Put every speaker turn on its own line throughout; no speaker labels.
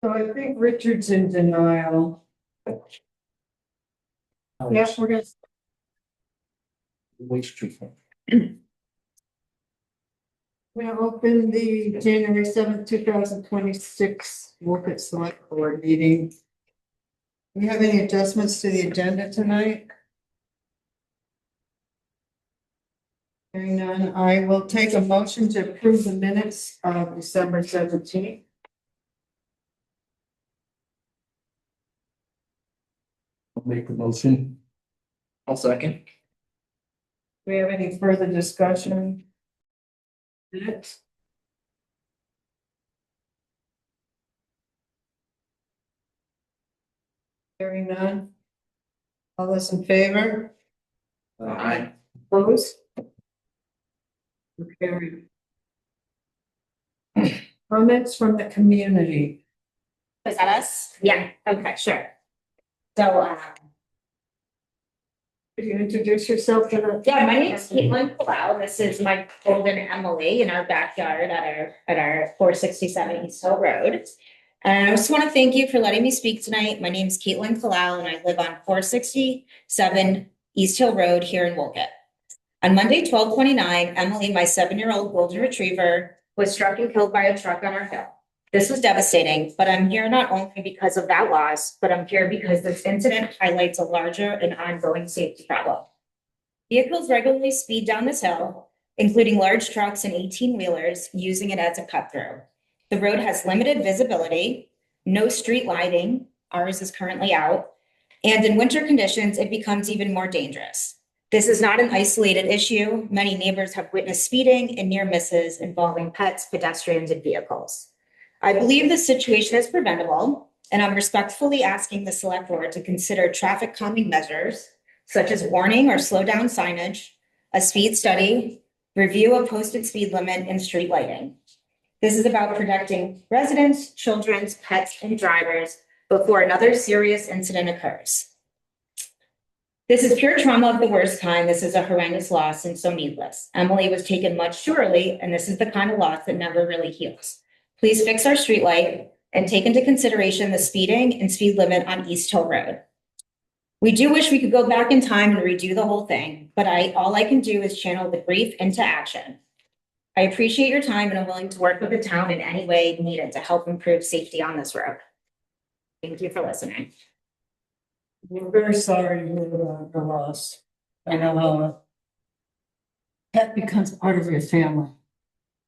So I think Richard's in denial. Yes, we're gonna.
Waste treatment.
We're gonna open the January 7th, 2026 Wolcott Select Board meeting. Do we have any adjustments to the agenda tonight? Hearing none, I will take a motion to approve the minutes of December 17th.
I'll make the motion. I'll second.
Do we have any further discussion? Minutes? Hearing none. All those in favor?
Aye.
Opposed? Carried. Comments from the community.
Is that us? Yeah, okay, sure. So,
Could you introduce yourself to the?
yeah, my name's Caitlin Palau. This is my golden Emily in our backyard at our 467 East Hill Road. And I just want to thank you for letting me speak tonight. My name's Caitlin Palau and I live on 467 East Hill Road here in Wolcott. On Monday, 12/29, Emily, my 7-year-old golden retriever, was struck and killed by a truck on our hill. This was devastating, but I'm here not only because of that loss, but I'm here because this incident highlights a larger and ongoing safety problem. Vehicles regularly speed down this hill, including large trucks and 18-wheelers, using it as a cut through. The road has limited visibility, no street lighting, ours is currently out, and in winter conditions, it becomes even more dangerous. This is not an isolated issue. Many neighbors have witnessed speeding and near misses involving pets, pedestrians, and vehicles. I believe this situation is preventable, and I'm respectfully asking the select board to consider traffic calming measures, such as warning or slow down signage, a speed study, review of posted speed limit, and street lighting. This is about protecting residents, children, pets, and drivers before another serious incident occurs. This is pure trauma of the worst kind. This is a horrendous loss and so needless. Emily was taken much too early, and this is the kind of loss that never really heals. Please fix our streetlight and take into consideration the speeding and speed limit on East Hill Road. We do wish we could go back in time and redo the whole thing, but all I can do is channel the grief into action. I appreciate your time and I'm willing to work with the town in any way needed to help improve safety on this road. Thank you for listening.
We're very sorry to hear about the loss. I know how pet becomes part of your family.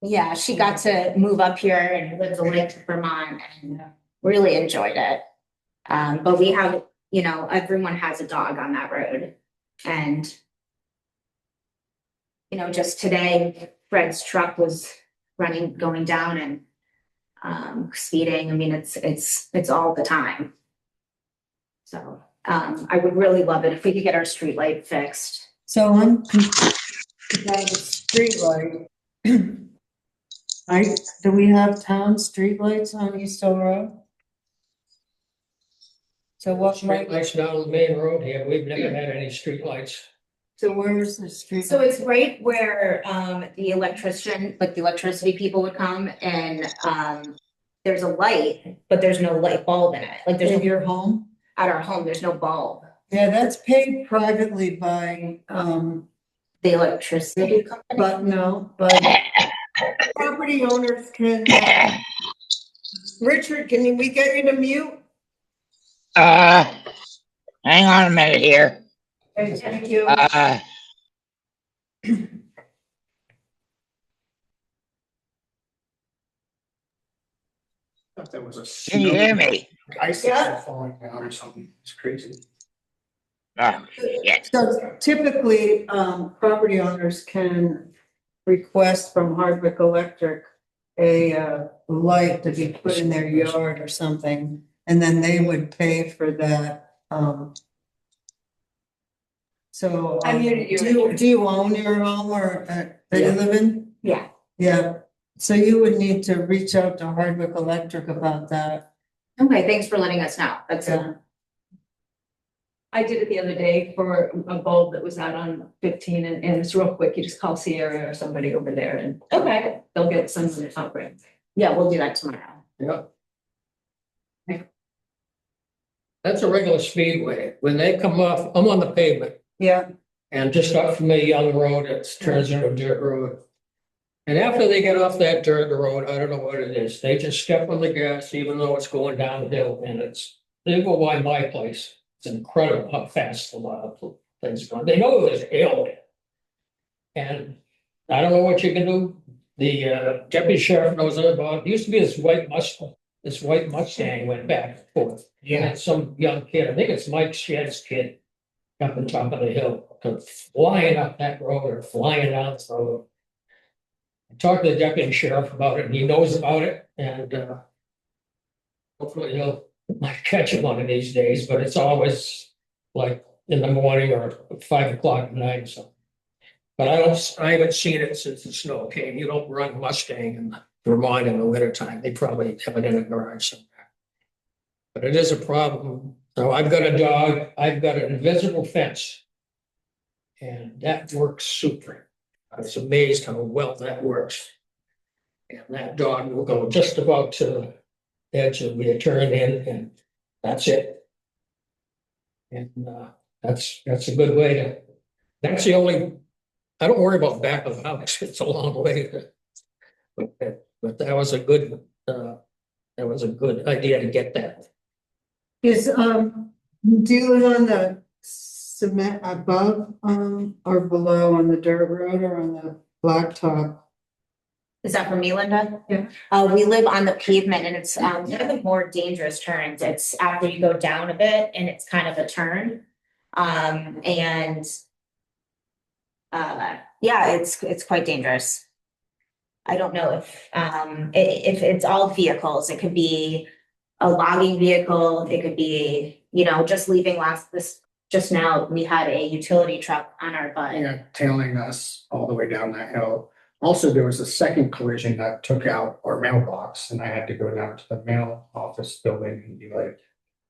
Yeah, she got to move up here and live the life to Vermont and really enjoyed it. But we have, everyone has a dog on that road. And, just today, Fred's truck was going down and speeding. I mean, it's all the time. So I would really love it if we could get our street light fixed.
So I'm about the street light. Do we have town streetlights on East Hill Road? So what light?
Streetlights down the main road here, we've never had any streetlights.
So where is the street?
So it's right where the electricity people would come and there's a light, but there's no light bulb in it. Like there's
In
no,
your home?
at our home, there's no bulb.
Yeah, that's paid privately by,
The electricity company.
but property owners can. Richard, can we get you to mute?
Hang on a minute here.
Okay, thank you.
Thought that was a.
Can you hear me?
Ice
Yeah.
falling down or something. It's crazy.
Oh, yeah.
So typically, property owners can request from Hardwick Electric a light to be put in their yard or something, and then they would pay for that. So do you own your home or that you live in?
Yeah.
Yeah, so you would need to reach out to Hardwick Electric about that.
Okay, thanks for letting us know. That's
I did it the other day for a bulb that was out on 15 and it's real quick. You just call Sierra or somebody over there and
okay.
they'll get some of the outbreak.
Yeah, we'll do that tomorrow.
Yeah.
that's a regular speedway. When they come off, I'm on the pavement.
Yeah,
And just up from the young road, it turns into a dirt road. And after they get off that dirt road, I don't know what it is, they just step on the gas, even though it's going downhill, and they go by my place. It's incredible how fast a lot of things go. They know there's hail. And I don't know what you can do. The deputy sheriff knows about it. It used to be this white Mustang went back and forth.
Yeah.
And some young kid, I think it's Mike Shed's kid, up on top of the hill, flying up that road or flying down the road. I talked to the deputy sheriff about it, and he knows about it, and hopefully he'll might catch him one of these days, but it's always like in the morning or 5 o'clock at night or something. But I haven't seen it since the snow came. You don't run Mustang in Vermont in the wintertime. They probably have it in a garage somewhere. But it is a problem. So I've got a dog, I've got an invisible fence. And that works super. I was amazed how well that works. And that dog will go just about to the edge of the turn in, and that's it. And that's a good way to, that's the only, I don't worry about back of the house. It's a long way. But that was a good idea to get that.
is, do you live on the cement above, or below on the dirt road or on the blacktop?
Is that for me, Linda?
Yeah.
We live on the pavement, and it's one of the more dangerous turns. It's after you go down a bit and it's kind of a turn. Yeah, it's quite dangerous. I don't know if it's all vehicles. It could be a logging vehicle, it could be, just leaving just now, we had a utility truck on our butt.
Yeah, tailing us all the way down that hill. Also, there was a second collision that took out our mailbox, and I had to go down to the mail office building and be like,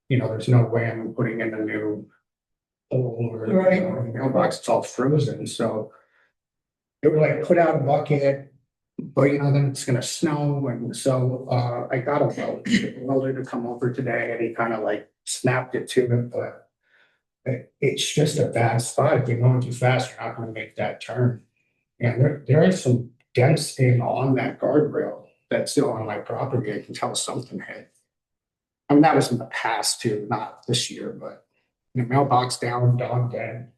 there's no way I'm putting in a new hole or mailbox, it's all frozen, so it would like put out a bucket, but then it's gonna snow, and so I got a welder to come over today, and he kind of like snapped it to him, but it's just a bad spot. If you're going too fast, you're not gonna make that turn. And there is some dents on that guardrail that's still on my property. I can tell something hit. I mean, that was in the past too, not this year, but the mailbox down, dog dead.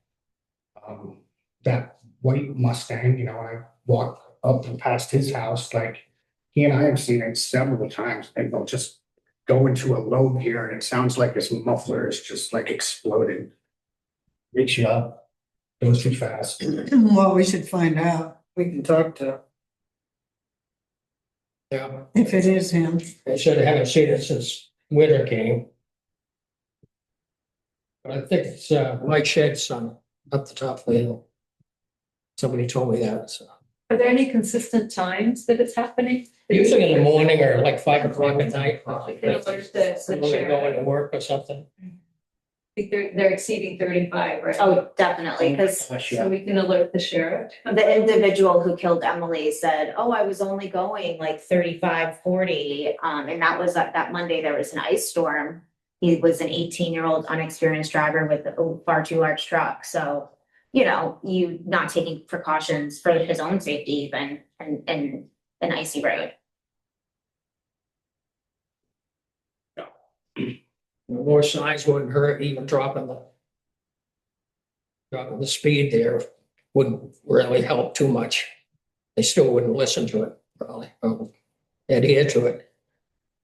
That white Mustang, when I walk up and past his house, like he and I have seen it several times, and they'll just go into a low gear, and it sounds like his muffler is just like exploded. Wakes you up, goes too fast.
Well, we should find out. We can talk to,
Yeah,
if it is him.
they said they haven't seen it since winter came. But I think it's Mike Shed's son up the top of the hill. Somebody told me that, so.
Are there any consistent times that it's happening?
Usually in the morning or like 5 o'clock at night.
Like they alert the
When they're
sheriff.
going to work or something.
I think they're exceeding 35, right?
Oh, definitely, because
So we can alert the sheriff.
the individual who killed Emily said, oh, I was only going like 35, 40. And that was that Monday, there was an ice storm. He was an 18-year-old unexperienced driver with a far too large truck. So, you not taking precautions for his own safety even and an icy road.
More signs wouldn't hurt, even dropping the speed there wouldn't really help too much. They still wouldn't listen to it, probably, adhere to it.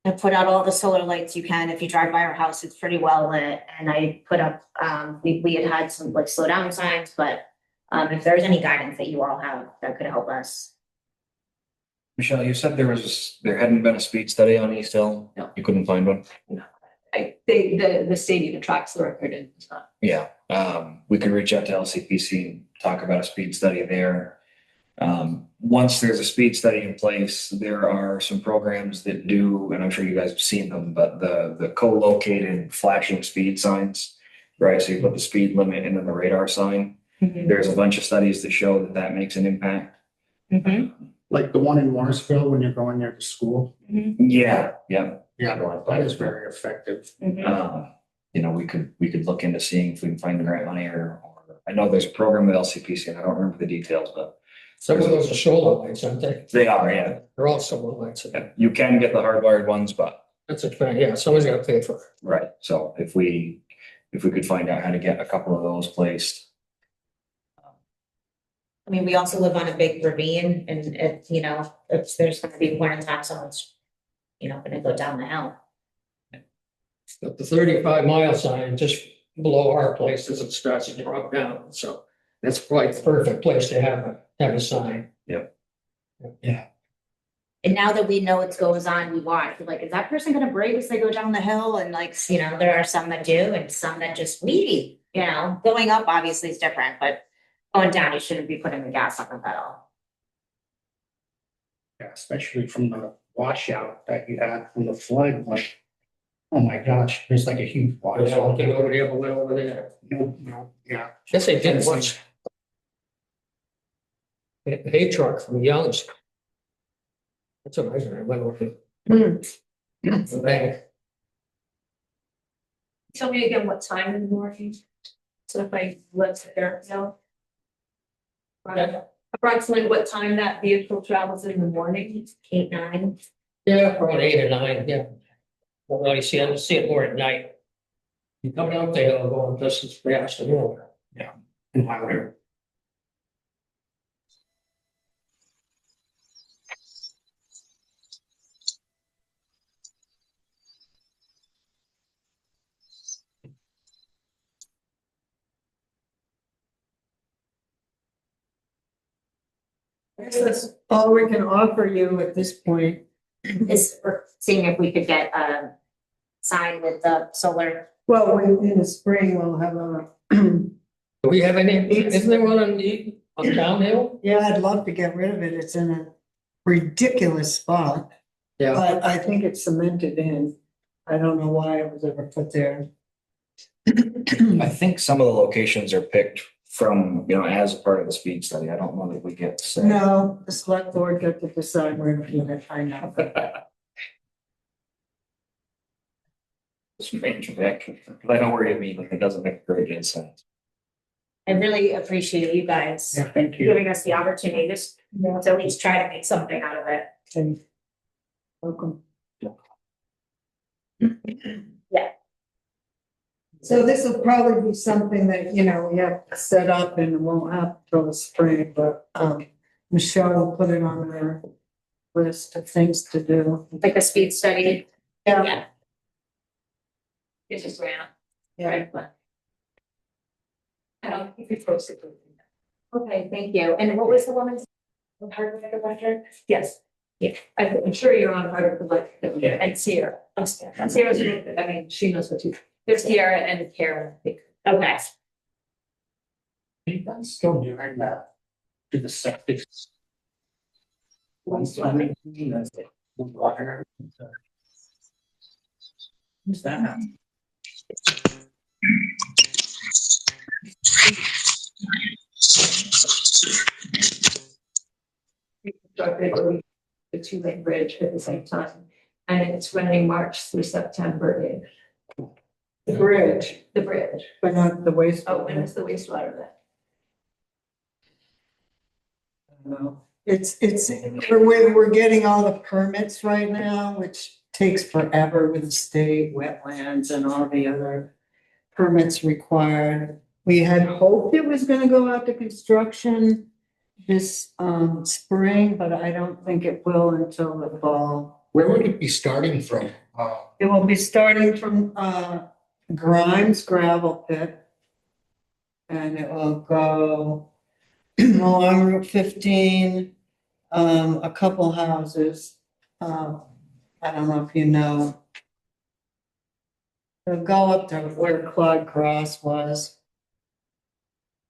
I put out all the solar lights you can. If you drive by our house, it's pretty well lit. And I put up, we had some like slow down signs, but if there's any guidance that you all have that could help us.
Michelle, you said there hadn't been a speed study on East Hill?
No.
You couldn't find one?
The state even tracks the record and it's not.
Yeah, we could reach out to LCPC and talk about a speed study there. Once there's a speed study in place, there are some programs that do, and I'm sure you guys have seen them, but the co-located flashing speed signs, right? So you put the speed limit and then the radar sign.
Mhm.
There's a bunch of studies that show that makes an impact.
Like the one in Morrisville when you're going there to school.
Yeah, yeah.
Yeah, that is very effective.
Mhm.
we could look into seeing if we can find the grant money or I know there's a program with LCPC and I don't remember the details, but
Some of those are solar lights, aren't they?
they are, yeah.
They're all solar lights.
Yeah, you can get the hardwired ones, but
That's a fact, yeah, someone's gotta pay for it.
right, so if we could find out how to get a couple of those placed.
I mean, we also live on a big ravine and it, if there's gonna be one time someone's, gonna go down the hill.
But the 35-mile sign just below our place as it starts to drop down, so that's probably the perfect place to have a sign.
And now that we know what goes on, we watch, like, is that person gonna brake as they go down the hill? And like, there are some that do and some that just weedy, going up obviously is different, but going down, you shouldn't be putting the gas on the pedal.
Yeah, especially from the washout that you had from the flood, like, oh my gosh, there's like a huge
Yeah,
washout.
looking over there, but went over there.
Yeah.
Guess they did once. A hay truck from Young's. That's amazing, I went over. The bank.
Tell me again what time in the morning? So if I live there, approximately what time that vehicle travels in the morning?
8, 9.
Yeah, around 8 or 9, yeah. Well, really see it more at night. You come out the hill going just as fast as more.
And louder.
That's all we can offer you at this point.
Is we're seeing if we could get a sign with the solar.
Well, in the spring, we'll have a,
Do we have any, isn't there one on downhill?
yeah, I'd love to get rid of it. It's in a ridiculous spot.
Yeah.
But I think it's cemented in. I don't know why it was ever put there.
I think some of the locations are picked from, as a part of the speed study. I don't know that we get to say.
No, the select board got to decide where to put it, I know.
Strange, Vic. I know where you mean, but it doesn't make very good sense.
I really appreciate you guys
Yeah, thank you.
giving us the opportunity just to at least try to make something out of it.
Okay. Welcome.
Yeah.
So this will probably be something that, we have to set up and won't happen till the spring, but, Michelle will put it on her list of things to do.
Like a speed study.
Yeah.
It's just ran.
Yeah.
Right, but. If you post it.
Okay, thank you. And what was the woman's? Hardwick Electric?
Yes.
Yeah.
I'm sure you're on part of the like, and Sierra. Sierra's, she knows what you, there's Sierra and Karen.
Okay.
I'm still doing that. To the septic. Water. Who's that?
The two-lane bridge at the same time, and it's running March through September.
The bridge,
The bridge.
but not the waste.
Oh, and it's the wastewater then.
No, we're getting all the permits right now, which takes forever with the state wetlands and all the other permits required. We had hoped it was gonna go out to construction this spring, but I don't think it will until the fall.
Where would it be starting from?
It will be starting from Grimes gravel pit. And it will go along Route 15, a couple houses. I don't know if you know. It'll go up to where Claude Cross was.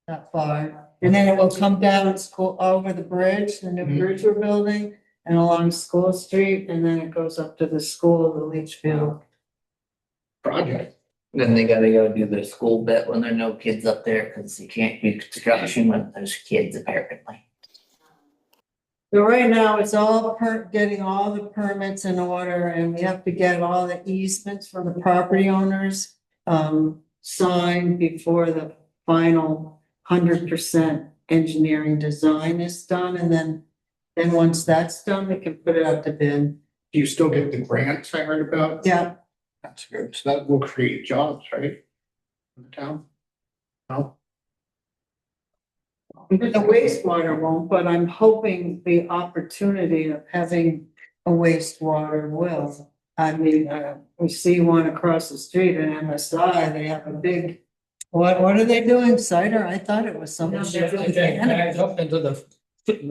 That far. And then it will come down school over the bridge, the new bridge we're building, and along School Street, and then it goes up to the school, the leach field.
Project.
Then they gotta go do the school bit when there are no kids up there, cause you can't do construction when there's kids apparently.
So right now, it's all getting all the permits in order, and we have to get all the easements from the property owners signed before the final 100% engineering design is done, and then once that's done, we can put it out to bid.
Do you still get the grants I heard about?
Yeah,
That's good. So that will create jobs, right? In the town? No?
the wastewater won't, but I'm hoping the opportunity of having a wastewater will. I mean, we see one across the street in MSI, they have a big, what are they doing, cider? I thought it was something.
They backed up into the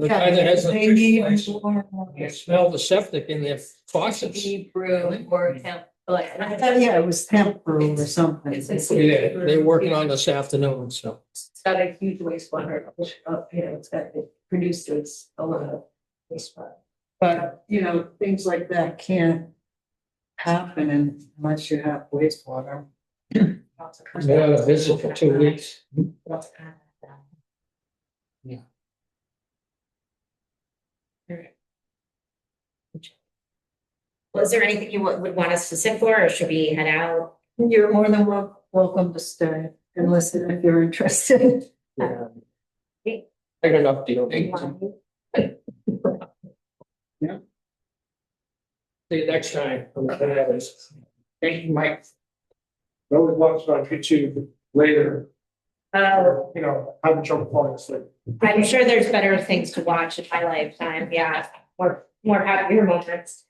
guy that has the
They
fish
need
place.
more.
You smell the septic in their faucets.
Deep brew or temp, like.
I thought, yeah, it was temp brew or something.
Yeah, they're working on this afternoon, so.
It's got a huge wastewater, it's got, it produces a lot of wastewater.
But, things like that can't happen unless you have wastewater.
They had a visit for 2 weeks.
Was there anything you would want us to sit for, or should we head out?
You're more than welcome to stay and listen if you're interested.
I got enough deal.
Yeah.
See you next time.
Thank you, Mike. Those ones on YouTube later, have trouble falling asleep.
I'm sure there's better things to watch in my lifetime, yeah, more happier moments.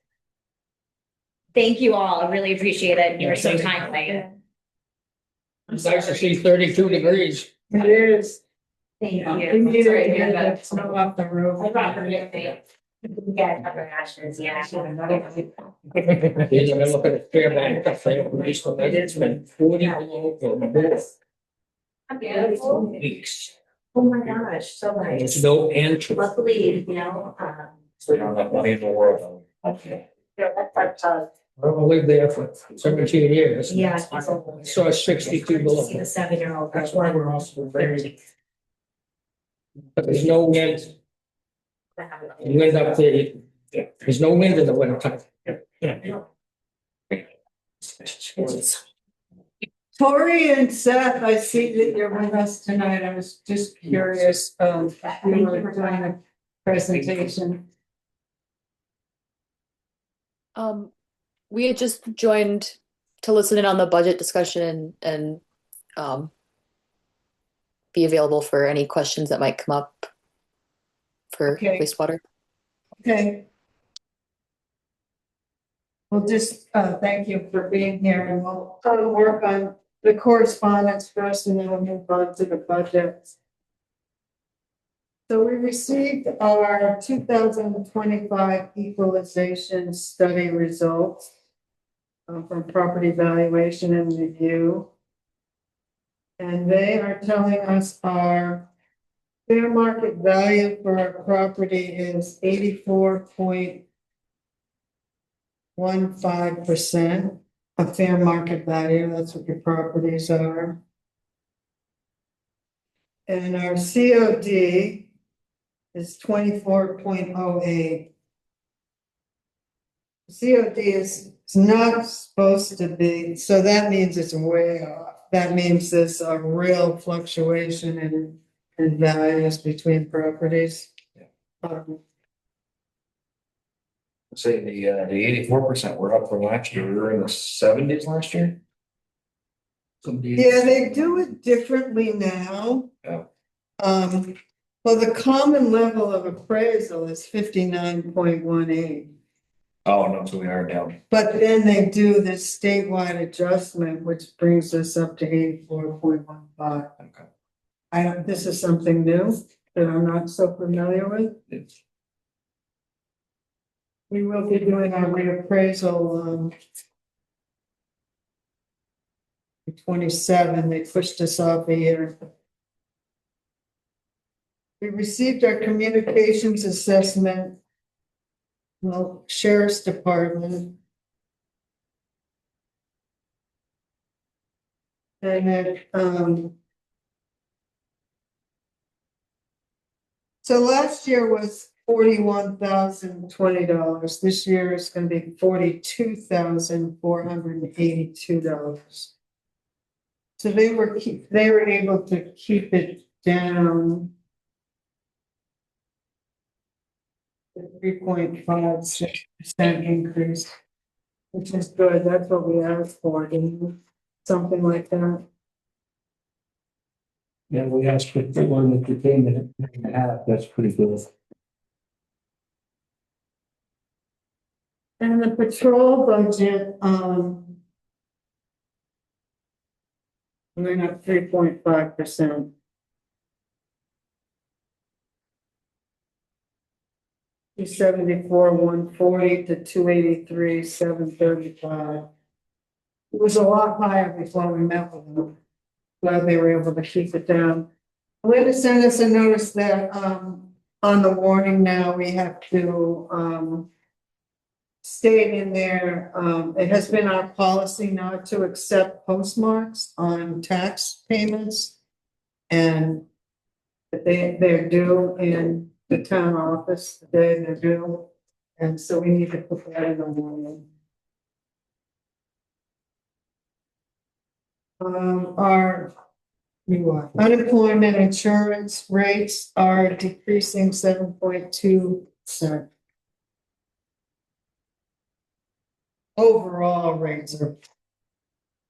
Thank you all, I really appreciate it, you were so timely.
It's nice to see 32 degrees.
It is.
Thank you.
We need
Sorry
to
to hear
get
that.
that snow off the roof.
I brought them with me. You guys have your ashes, yeah.
You're gonna look at a Fairbank cafe, it's been 40 below for weeks.
Oh my gosh, so
There's
nice.
no entry.
Luckily,
We don't have money in the world.
okay. That's
I've lived there for 17 years.
yeah.
I saw 62 below.
See the 7-year-old.
That's why we're also very. But there's no wind. You end up there, there's no wind in the winter time.
Tori and Seth, I see that you're with us tonight. I was just curious, if you were doing a presentation.
We had just joined to listen in on the budget discussion and be available for any questions that might come up for
Okay.
wastewater.
Okay. Well, just, thank you for being here, and we'll work on the correspondence first, and then we'll move on to the budget. So we received our 2025 equalization study results from property valuation and review. And they are telling us our fair market value for our property is 84.15% of fair market value. That's what your properties are. And our COD is 24.08. COD is not supposed to be, so that means it's way off. That means there's a real fluctuation in values between properties.
Say the 84%, we're up from last year, we were in the 70s last year.
Yeah, they do it differently now.
Yeah.
Well, the common level of appraisal is 59.18.
Oh, no, so we are down.
But then they do this statewide adjustment, which brings us up to 84.15.
Okay.
This is something new that I'm not so familiar with. We will be doing our reappraisal, 27, they pushed us off a year. We received our communications assessment. Well, Sheriff's Department. And then, so last year was $41,020. This year is going to be $42,482. So they were able to keep it down. 3.56% increase, which is good. That's what we asked for, didn't we? Something like that.
Yeah, we asked for one that became a half, that's pretty good.
And the patrol budget, went up 3.5%. 274, 140 to 283, 735. It was a lot higher before we met with them. Glad they were able to keep it down. Linda sent us a notice that, on the warning now, we have to, state in there, it has been our policy not to accept postmarks on tax payments. And that they're due in the town office the day they're due. And so we need to put that in the warning. Our unemployment insurance rates are decreasing 7.2%. Overall rates are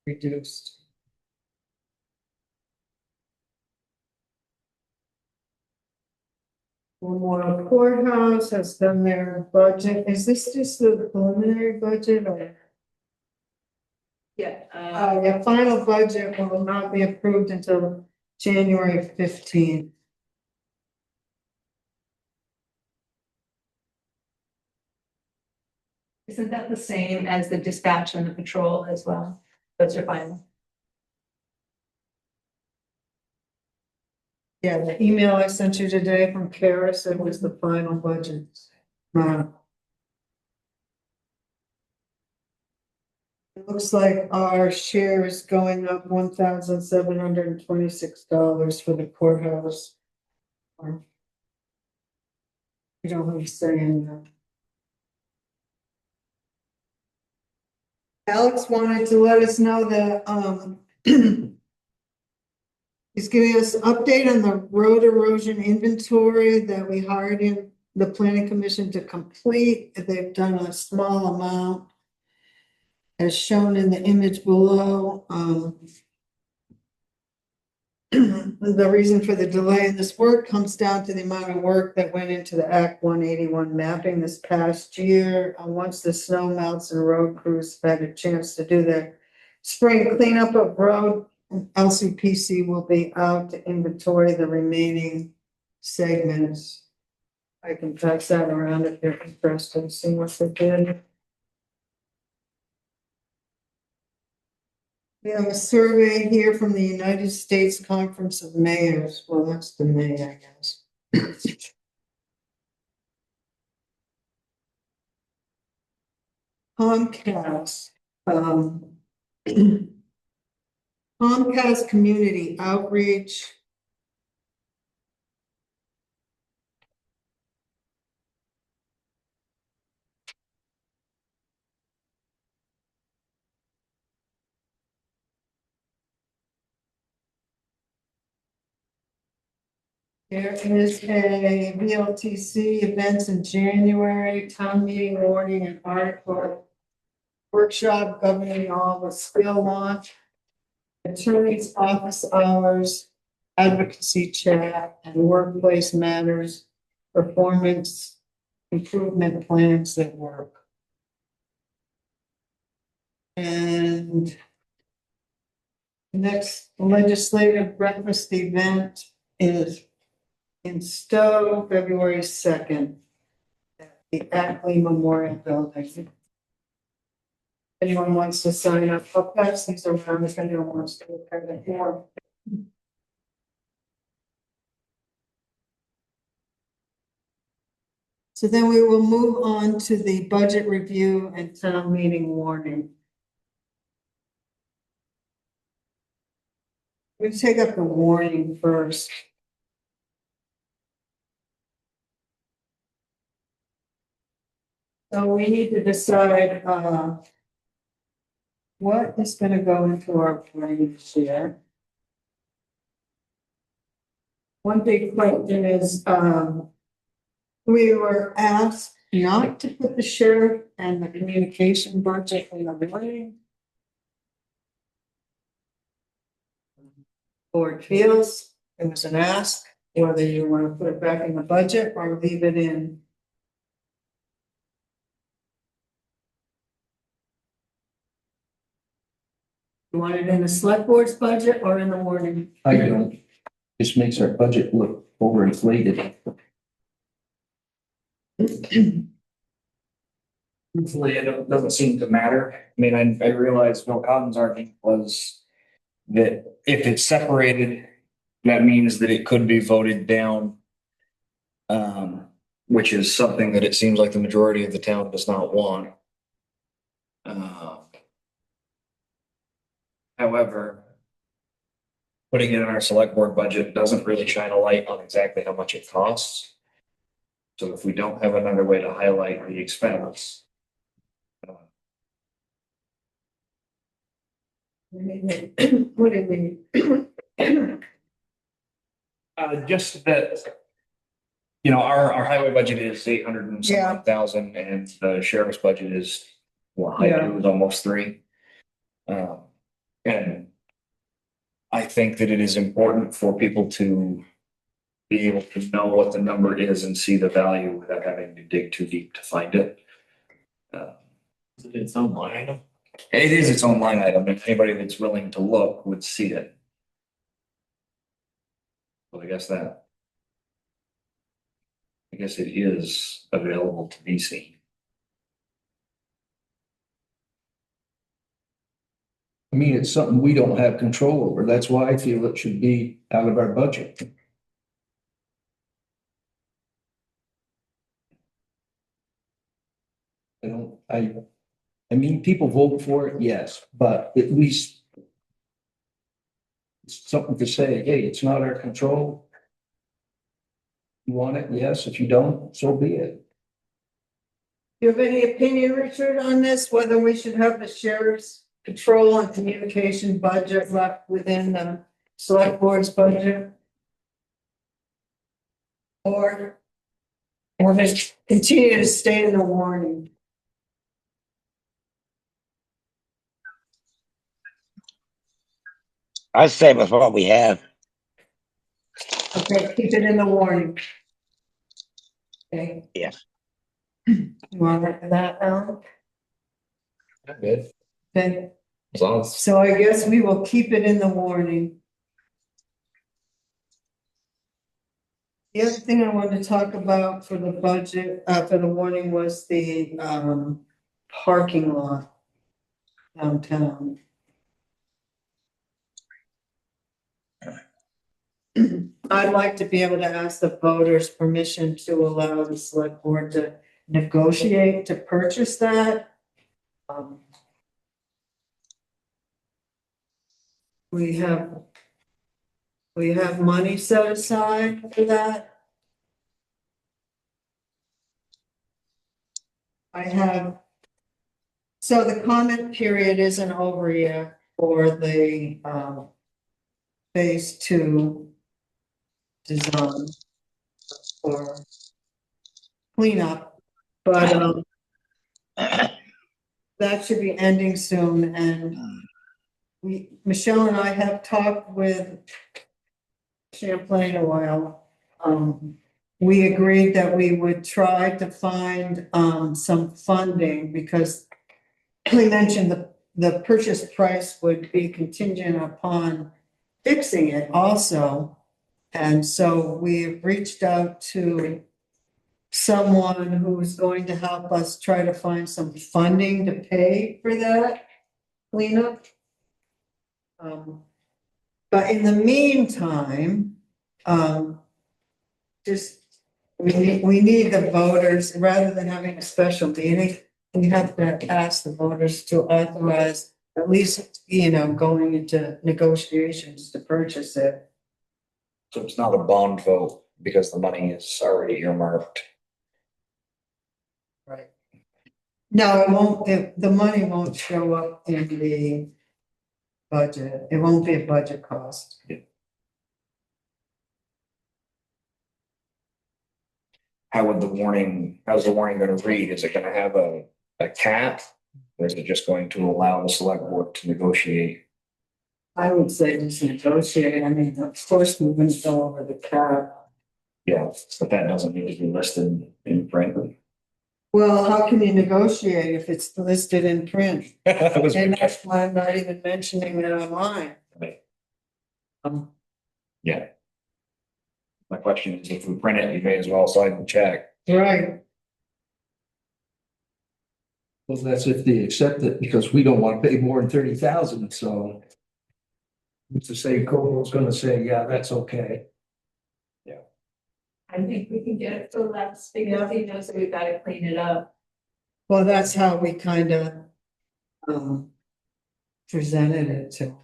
reduced. Memorial Courthouse has done their budget. Is this just the preliminary budget or?
Yeah,
Their final budget will not be approved until January 15th.
isn't that the same as the dispatch and the patrol as well? Those are final.
Yeah, the email I sent you today from Kara said was the final budget. It looks like our share is going up $1,726 for the courthouse. You don't have to say in there. Alex wanted to let us know that, he's giving us an update on the road erosion inventory that we hired in the planning commission to complete. They've done a small amount as shown in the image below. The reason for the delay in this work comes down to the amount of work that went into the Act 181 mapping this past year. Once the snow melts and road crews have had a chance to do their spring cleanup of road, LCPC will be out to inventory the remaining segments. I can pass that around if you're interested in seeing what they did. We have a survey here from the United States Conference of Mayors. Well, that's the May, I guess. Comcast, Comcast Community Outreach. There is a VLTC events in January, town meeting warning and article. Workshop governing all the skill launch. Attorney's office hours, advocacy chat, and workplace matters, performance improvement plans that work. And next legislative breakfast event is in Stowe, February 2nd, at the Ackley Memorial Building. Anyone wants to sign up, I'll pass these around if anyone wants to look at it more. So then we will move on to the budget review and town meeting warning. We take up the warning first. So we need to decide, what is gonna go into our planning share? One big question is, we were asked not to put the sheriff and the communication budget in the warning. Board feels it was an ask, whether you want to put it back in the budget or leave it in. You want it in the select board's budget or in the warning?
I don't, just makes our budget look overinflated.
Truthfully, it doesn't seem to matter. I mean, I realize Bill Cotton's argument was that if it's separated, that means that it could be voted down. Which is something that it seems like the majority of the town does not want. However, putting it in our select board budget doesn't really shine a light on exactly how much it costs. So if we don't have another way to highlight the expense.
What do you mean?
Just that. You know, our highway budget is 800 and some
Yeah.
odd thousand, and the sheriff's budget is, well, high
Yeah.
two is almost 3. And I think that it is important for people to be able to know what the number is and see the value without having to dig too deep to find it.
Is it its own line item?
It is its own line item, and anybody that's willing to look would see it. Well, I guess it is available to be seen.
I mean, it's something we don't have control over. That's why I feel it should be out of our budget. I mean, people vote for it, yes, but at least it's something to say, hey, it's not our control. You want it? Yes. If you don't, so be it.
Do you have any opinion, Richard, on this, whether we should have the sheriff's patrol and communication budget left within the select board's budget? Or just continue to stay in the warning?
I'd say with what we have.
Okay, keep it in the warning. Okay.
Yes.
You want that, Alan?
I'm good.
Okay,
As long as
so I guess we will keep it in the warning. The other thing I wanted to talk about for the budget, for the warning was the, parking lot downtown. I'd like to be able to ask the voters permission to allow the select board to negotiate to purchase that. We have money set aside for that. So the comment period isn't over yet for the, phase 2 design or cleanup, but, that should be ending soon, and Michelle and I have talked with Champlain Oil. We agreed that we would try to find, some funding because we mentioned the purchase price would be contingent upon fixing it also. And so we've reached out to someone who's going to help us try to find some funding to pay for that cleanup. But in the meantime, we need the voters, rather than having a special meeting, we have to ask the voters to authorize at least, going into negotiations to purchase it.
so it's not a bond vote because the money is already earmarked.
Right. No, it won't, the money won't show up in the budget. It won't be a budget cost.
how's the warning gonna read? Is it gonna have a cap? Or is it just going to allow the select board to negotiate?
I would say just negotiate. I mean, of course, we're gonna go over the cap.
Yeah, but that doesn't need to be listed in print.
Well, how can you negotiate if it's listed in print?
That was-
And that's why I'm not even mentioning it online.
Yeah. My question is, if we print it, you may as well sign the check.
Right.
Well, that's if they accept it, because we don't want to pay more than 30,000, so. It's to say Coco's gonna say, yeah, that's okay.
I think we can get it for less because he knows that we've got to clean it up.
Well, that's how we kind of presented it to them.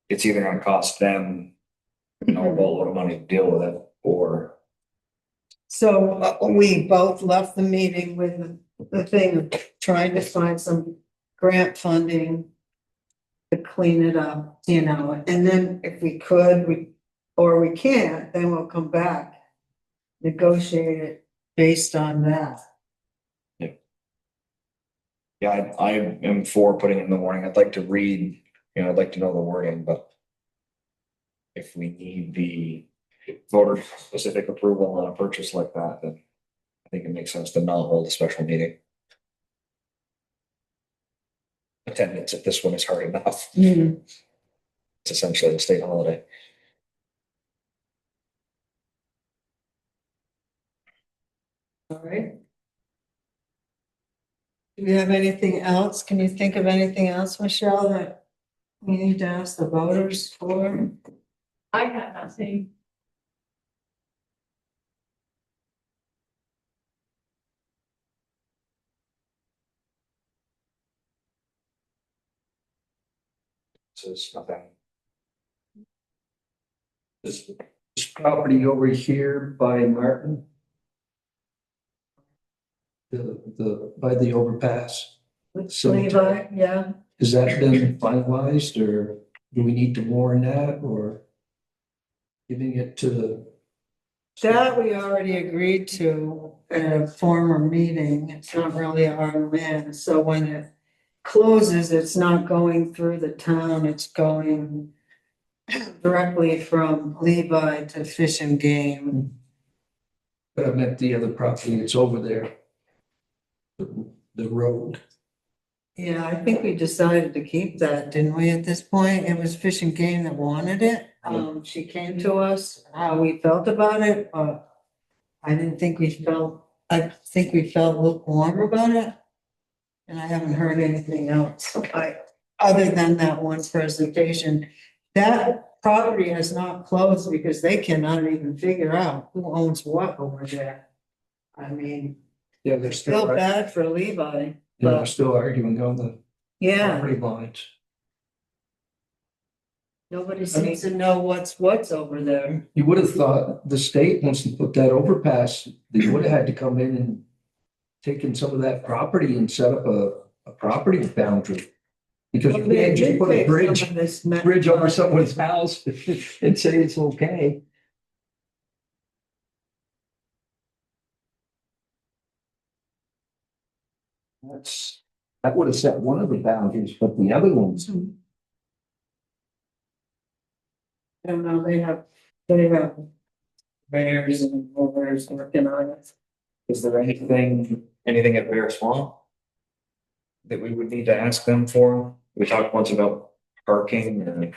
It's either gonna cost them, a boatload of money to deal with it, or
So we both left the meeting with the thing of trying to find some grant funding to clean it up, and then if we could, or we can't, then we'll come back. Negotiate it based on that.
yeah, I am for putting it in the warning. I'd like to read, I'd like to know the wording, but if we need the voter specific approval on a purchase like that, then I think it makes sense to not hold a special meeting. Attendance at this one is hard enough. It's essentially a state holiday.
All right. Do we have anything else? Can you think of anything else, Michelle, that we need to ask the voters for?
I got nothing.
So it's nothing.
This property over here by Martin. By the overpass, So-
Levi, yeah.
has that been finalized, or do we need to warn that, or? Giving it to the.
That we already agreed to at a former meeting. It's not really our land, so when it closes, it's not going through the town, it's going directly from Levi to Fish and Game.
But I meant the other property that's over there. The road.
Yeah, I think we decided to keep that, didn't we, at this point? It was Fish and Game that wanted it. She came to us, how we felt about it, but I think we felt lukewarm about it. And I haven't heard anything else, other than that one presentation. That property has not closed because they cannot even figure out who owns what over there. I mean,
Yeah, they're
feel bad for Levi,
they're still arguing on the
yeah,
property lines.
nobody seems to know what's over there.
You would have thought the state wants to put that overpass, they would have had to come in and taken some of that property and set up a property boundary. Because you can't just put a bridge over someone's house and say it's okay. That would have set one of the boundaries, but the other ones.
I don't know, they have bears and movers working on it.
Is there anything at Bear Swamp that we would need to ask them for? We talked once about parking or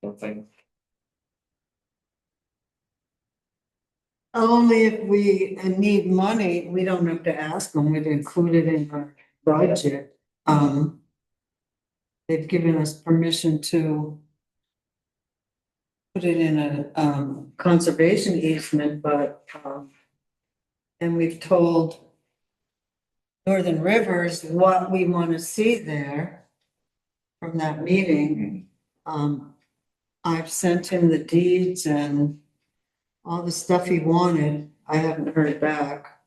something.
Only if we need money, we don't have to ask them, we'd include it in our budget. They've given us permission to put it in a conservation easement, but and we've told Northern Rivers what we want to see there from that meeting. I've sent him the deeds and all the stuff he wanted. I haven't heard back.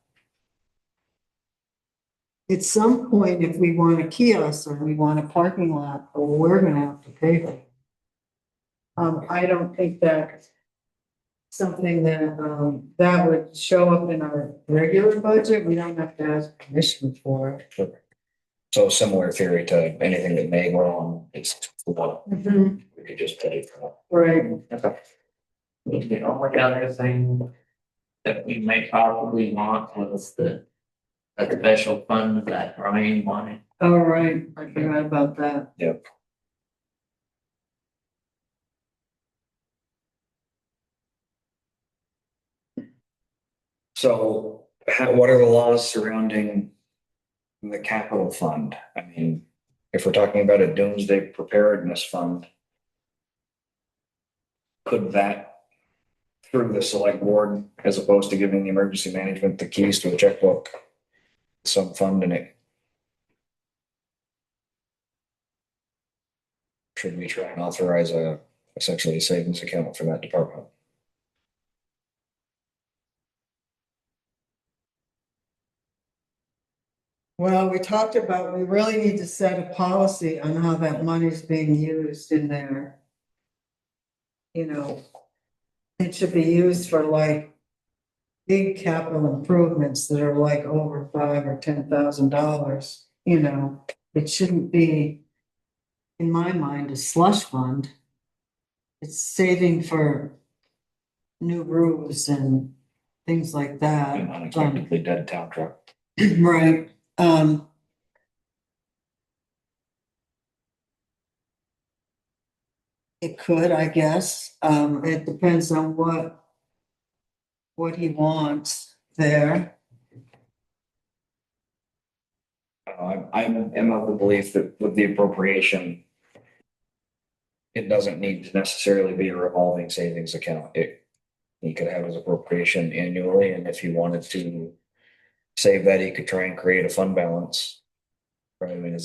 at some point, if we want a kiosk or we want a parking lot, we're gonna have to pay for it. I don't think that's something that, that would show up in our regular budget. We don't have to ask permission for it.
So similar theory to anything that may go on, it's what we could just pay for.
Right.
Okay.
The only other thing that we may probably want was a special fund that Brian wanted.
All right, I forgot about that.
Yep. So what are the laws surrounding the capital fund? I mean, if we're talking about a doomsday preparedness fund, could that through the select board, as opposed to giving the emergency management the keys to a checkbook, some fund in it? Should we try and authorize essentially a savings account for that department?
Well, we talked about, we really need to set a policy on how that money's being used in there. You know, it should be used for like big capital improvements that are like over $5,000 or $10,000, you know. It shouldn't be, in my mind, a slush fund. It's saving for new roofs and things like
An
that.
unexpectedly dead town truck.
Right, it could, I guess, it depends on what he wants there.
I'm of the belief that with the appropriation, it doesn't need to necessarily be a revolving savings account. He could have his appropriation annually, and if he wanted to save that, he could try and create a fund balance. Right, I mean,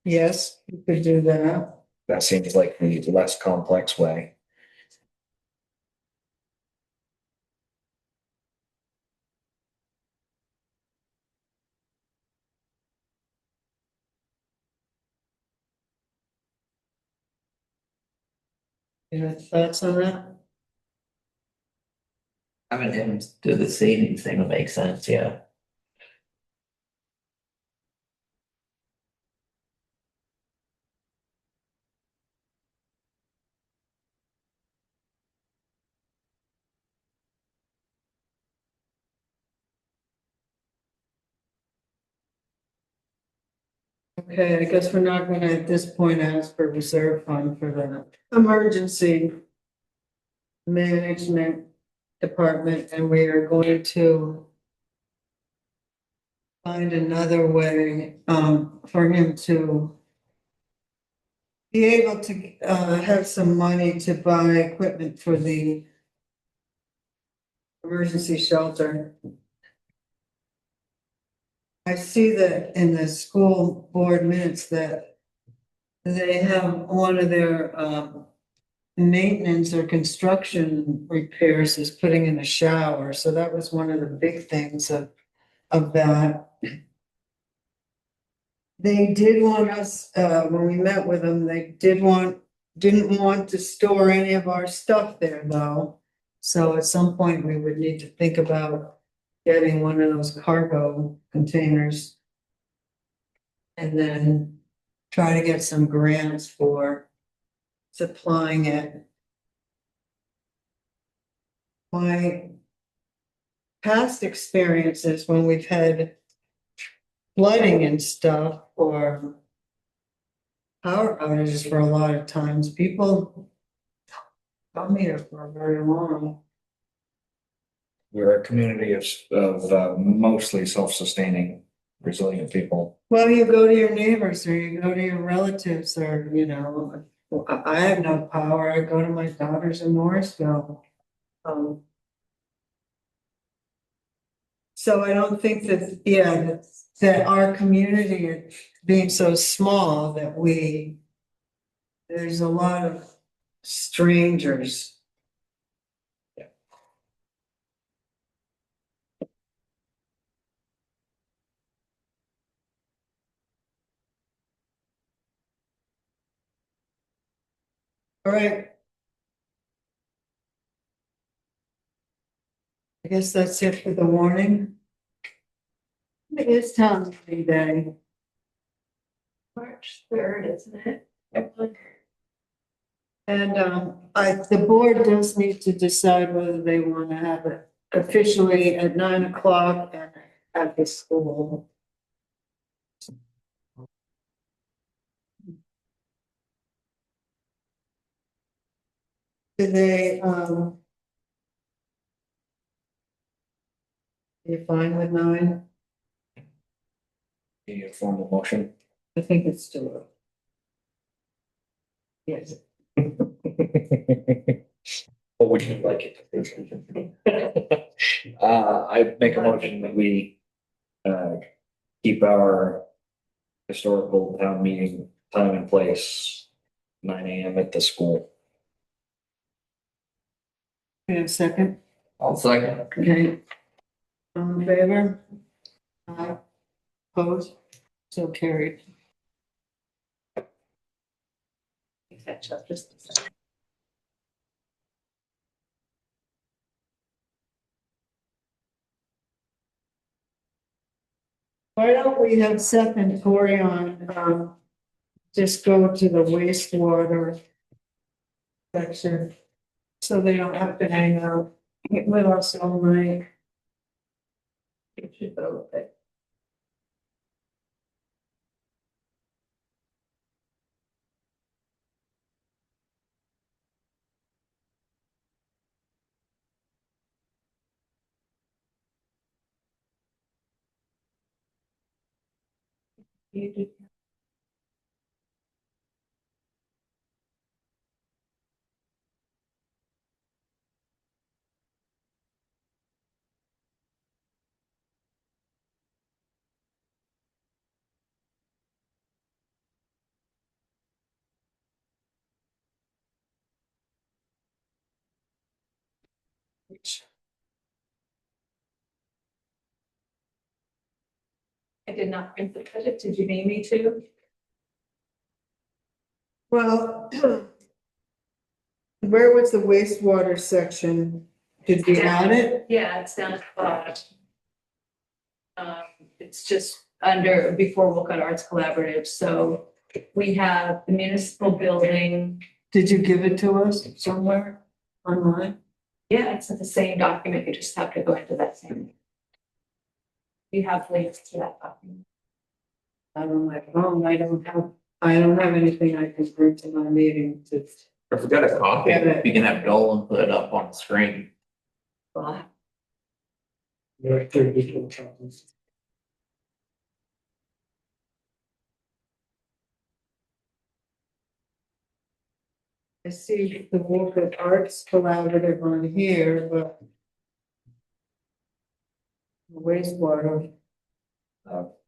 Yes, you could do that.
that seems like the less complex way.
You have thoughts on that?
Having him do the savings thing would make sense, yeah.
Okay, I guess we're not gonna at this point ask for reserve fund for the emergency management department, and we are going to find another way, for him to be able to, have some money to buy equipment for the emergency shelter. I see that in the school board minutes that they have one of their, maintenance or construction repairs is putting in a shower, so that was one of the big things of that. They did want us, when we met with them, they didn't want to store any of our stuff there though. So at some point, we would need to think about getting one of those cargo containers. And then try to get some grants for supplying it. My past experiences when we've had flooding and stuff or power outages for a lot of times, people come here for very long.
We're a community of mostly self-sustaining, resilient people.
Well, you go to your neighbors or you go to your relatives or, you know, I have no power. I go to my daughters in Morrisville. So I don't think that, yeah, that our community being so small that there's a lot of strangers. All right. I guess that's it for the warning. It is town meeting day.
March 3rd, isn't it?
And the board does need to decide whether they want to have it officially at 9 o'clock and at the school. Do they, you fine with 9?
Need a formal motion?
I think it's still. Yes.
What would you like it to be? I make a motion that we keep our historical town meeting time and place, 9 AM at the school.
We have a second?
I'll second.
Okay. All in favor? Aye. Opposed? So carried.
Just a second.
Why don't we have Seth and Tori on, just go to the wastewater section, so they don't have to hang out with us all night. It should go okay.
I did not print the budget. Did you need me to?
Well, where was the wastewater section? Did we add it?
Yeah, it's down at the bottom. It's just under before Wolcott Arts Collaborative, so we have the municipal building.
Did you give it to us somewhere online?
Yeah, it's in the same document, you just have to go into that same. You have links to that document.
I don't know, I don't have anything I can bring to my meeting to.
If we got a copy, we can have Dolan put it up on the screen.
Well,
I see the Wolcott Arts Collaborative on here, but. Wastewater,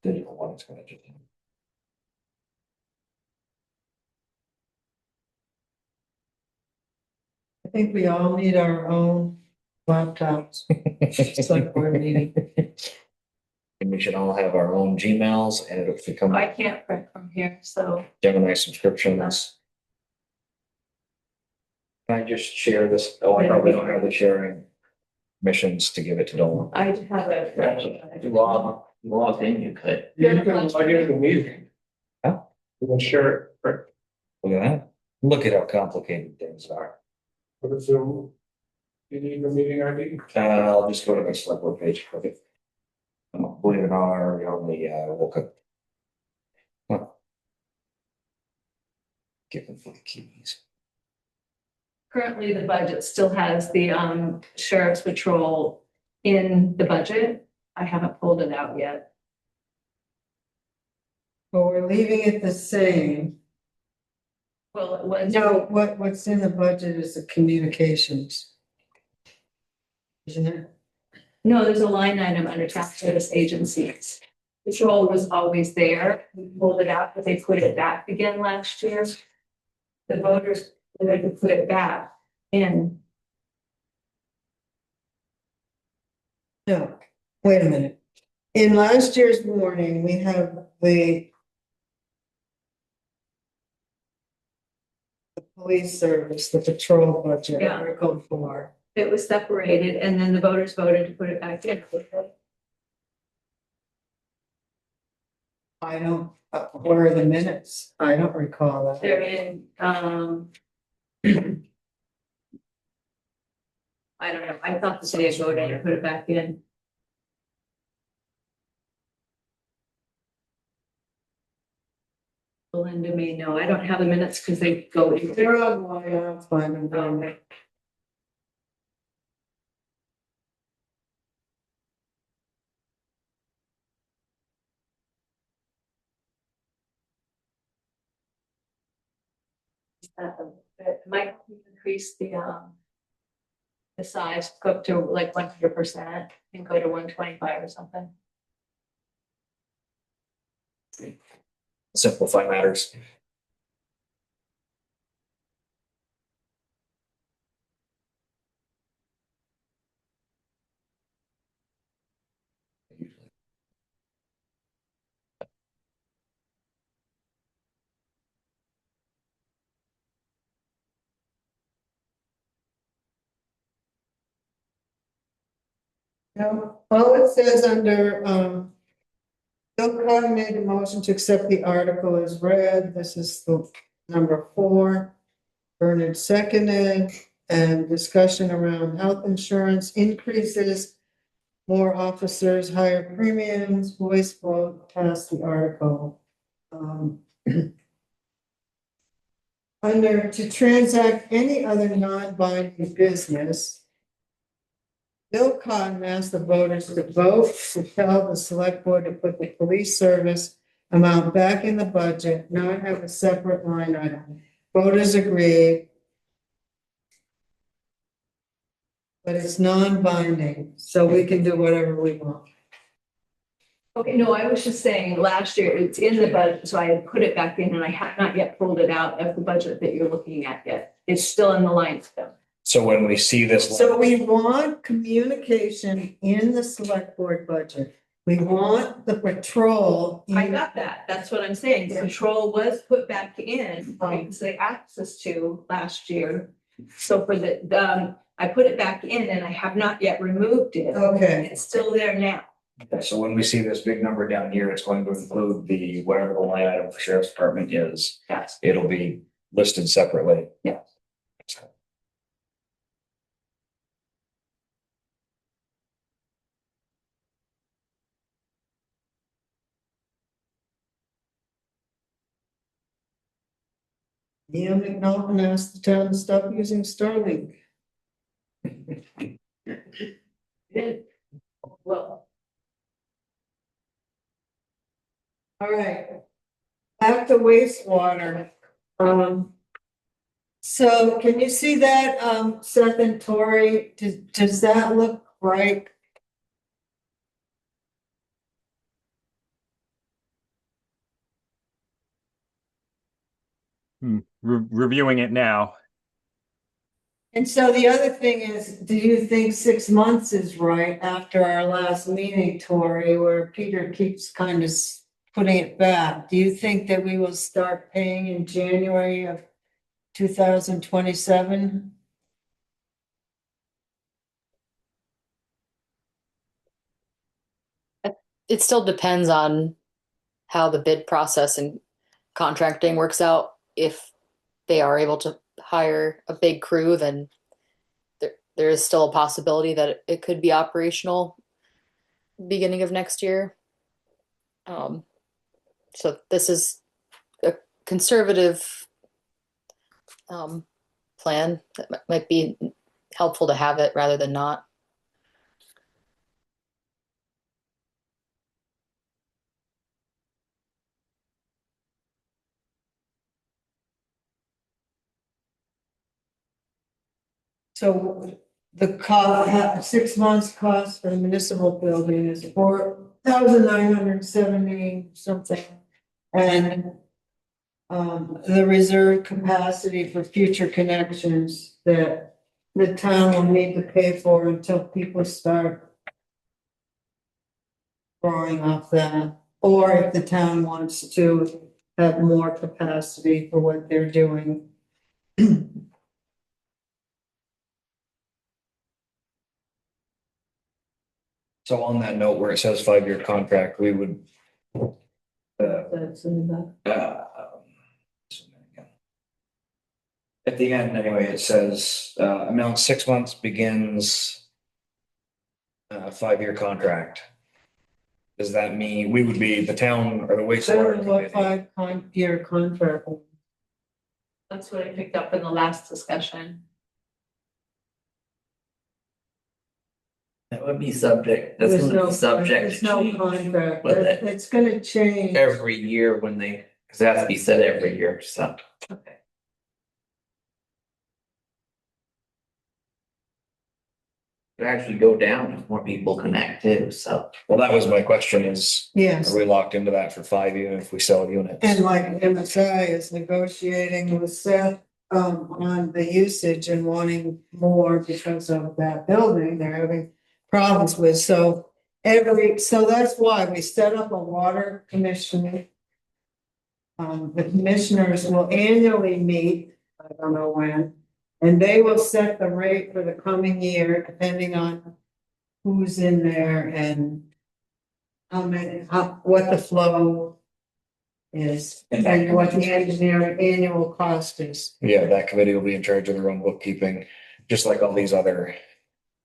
Digital one, it's gonna just.
I think we all need our own laptops. It's like we're meeting.
And we should all have our own Gmails and it'll become
I can't print from here, so
Gemini subscriptions. Can I just share this? Oh, I probably don't have the sharing missions to give it to Dolan.
I have
You
a.
logged in, you could.
You can log into the meeting.
Huh?
You can share it, right,
Look at that. Look at how complicated things are.
with Zoom. You need the meeting ID?
I'll just go to my select web page. Okay. Believe it or not, we're on the Wolcott. Huh. Give them the keys.
Currently, the budget still has the sheriff's patrol in the budget. I haven't pulled it out yet.
But we're leaving it the same.
Well, it was.
No, what's in the budget is the communications. Isn't it?
No, there's a line item under tax service agencies. Patrol was always there. We pulled it out, but they put it back again last year. The voters wanted to put it back in.
No, wait a minute. In last year's warning, we have the police service, the patrol budget,
Yeah.
Article 4.
It was separated and then the voters voted to put it back in.
I don't, where are the minutes? I don't recall that.
They're in, I don't know, I thought the city voted to put it back in. Belinda may know, I don't have the minutes because they go in.
They're online, I'll find them.
Okay. Might increase the size, go up to like 100% and go to 125 or something.
Simplify matters.
No, all it says under, Bill Cotton made a motion to accept the article as read. This is the number 4. Bernard seconded, and discussion around health insurance increases. More officers, higher premiums, voice vote, pass the article. Under to transact any other non-binding business. Bill Cotton asked the voters to vote to tell the select board to put the police service amount back in the budget, not have a separate line item. Voters agreed. But it's non-binding, so we can do whatever we want.
Okay, no, I was just saying, last year, it's in the budget, so I had put it back in and I have not yet pulled it out of the budget that you're looking at yet. It's still in the line still.
So when we see this.
So we want communication in the select board budget. We want the patrol.
I got that. That's what I'm saying.
Yeah.
Control was put back in, right, so they access to last year. So for the, I put it back in and I have not yet removed it.
Okay,
It's still there now.
Okay, so when we see this big number down here, it's going to include the, whatever the line item for sheriff's department is.
Yes.
It'll be listed separately.
Yeah.
Neil McNaughton asked the town to stop using Starlink.
Well,
All right. Back to wastewater. So can you see that, Seth and Tori, does that look right?
Reviewing it now.
And so the other thing is, do you think 6 months is right after our last meeting, Tori, where Peter keeps kind of putting it back? Do you think that we will start paying in January of 2027?
It still depends on how the bid process and contracting works out. If they are able to hire a big crew, then there is still a possibility that it could be operational beginning of next year. So this is a conservative plan that might be helpful to have it rather than not.
So the cost, 6 months cost for the municipal building is 4,970 something. And the reserve capacity for future connections that the town will need to pay for until people start drawing off that, or if the town wants to have more capacity for what they're doing.
So on that note, where it says 5-year contract, we would.
That's in the.
At the end, anyway, it says, amount 6 months begins. 5-year contract. Does that mean we would be the town or the wastewater
What
committee?
5-year contract?
That's what I picked up in the last discussion.
That would be subject, that's
There's
gonna
no,
be subject
there's
to
no
change
contract,
with it.
it's gonna change.
Every year when they, cause it has to be said every year, so.
Okay.
It actually go down if more people connect too, so.
Well, that was my question is,
Yes,
are we locked into that for 5 even if we sell units?
and like MSI is negotiating with Seth, on the usage and wanting more because of that building they're having problems with, so. So that's why we set up a water commission. The commissioners will annually meet, I don't know when, and they will set the rate for the coming year, depending on who's in there and what the flow is, and what the engineering annual cost is.
Yeah, that committee will be in charge of their own bookkeeping, just like all these other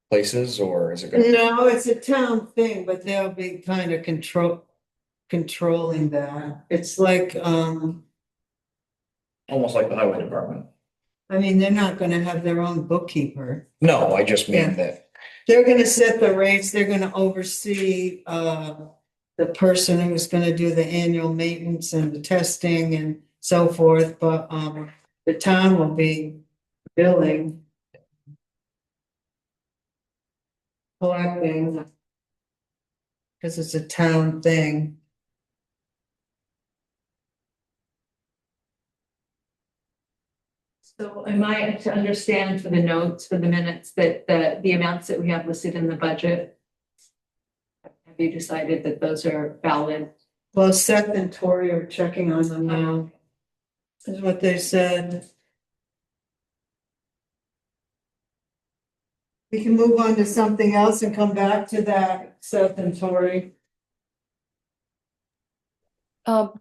places, or is it gonna?
No, it's a town thing, but they'll be kind of controlling that. It's like,
Almost like the highway department.
I mean, they're not gonna have their own bookkeeper.
No, I just
Yeah.
mean that,
They're gonna set the rates, they're gonna oversee, the person who's gonna do the annual maintenance and the testing and so forth, but, the town will be billing. Collecting. Cause it's a town thing.
So am I to understand for the notes, for the minutes, that the amounts that we have listed in the budget? Have you decided that those are valid?
Well, Seth and Tori are checking on them now. Is what they said. We can move on to something else and come back to that, Seth and Tori.
No,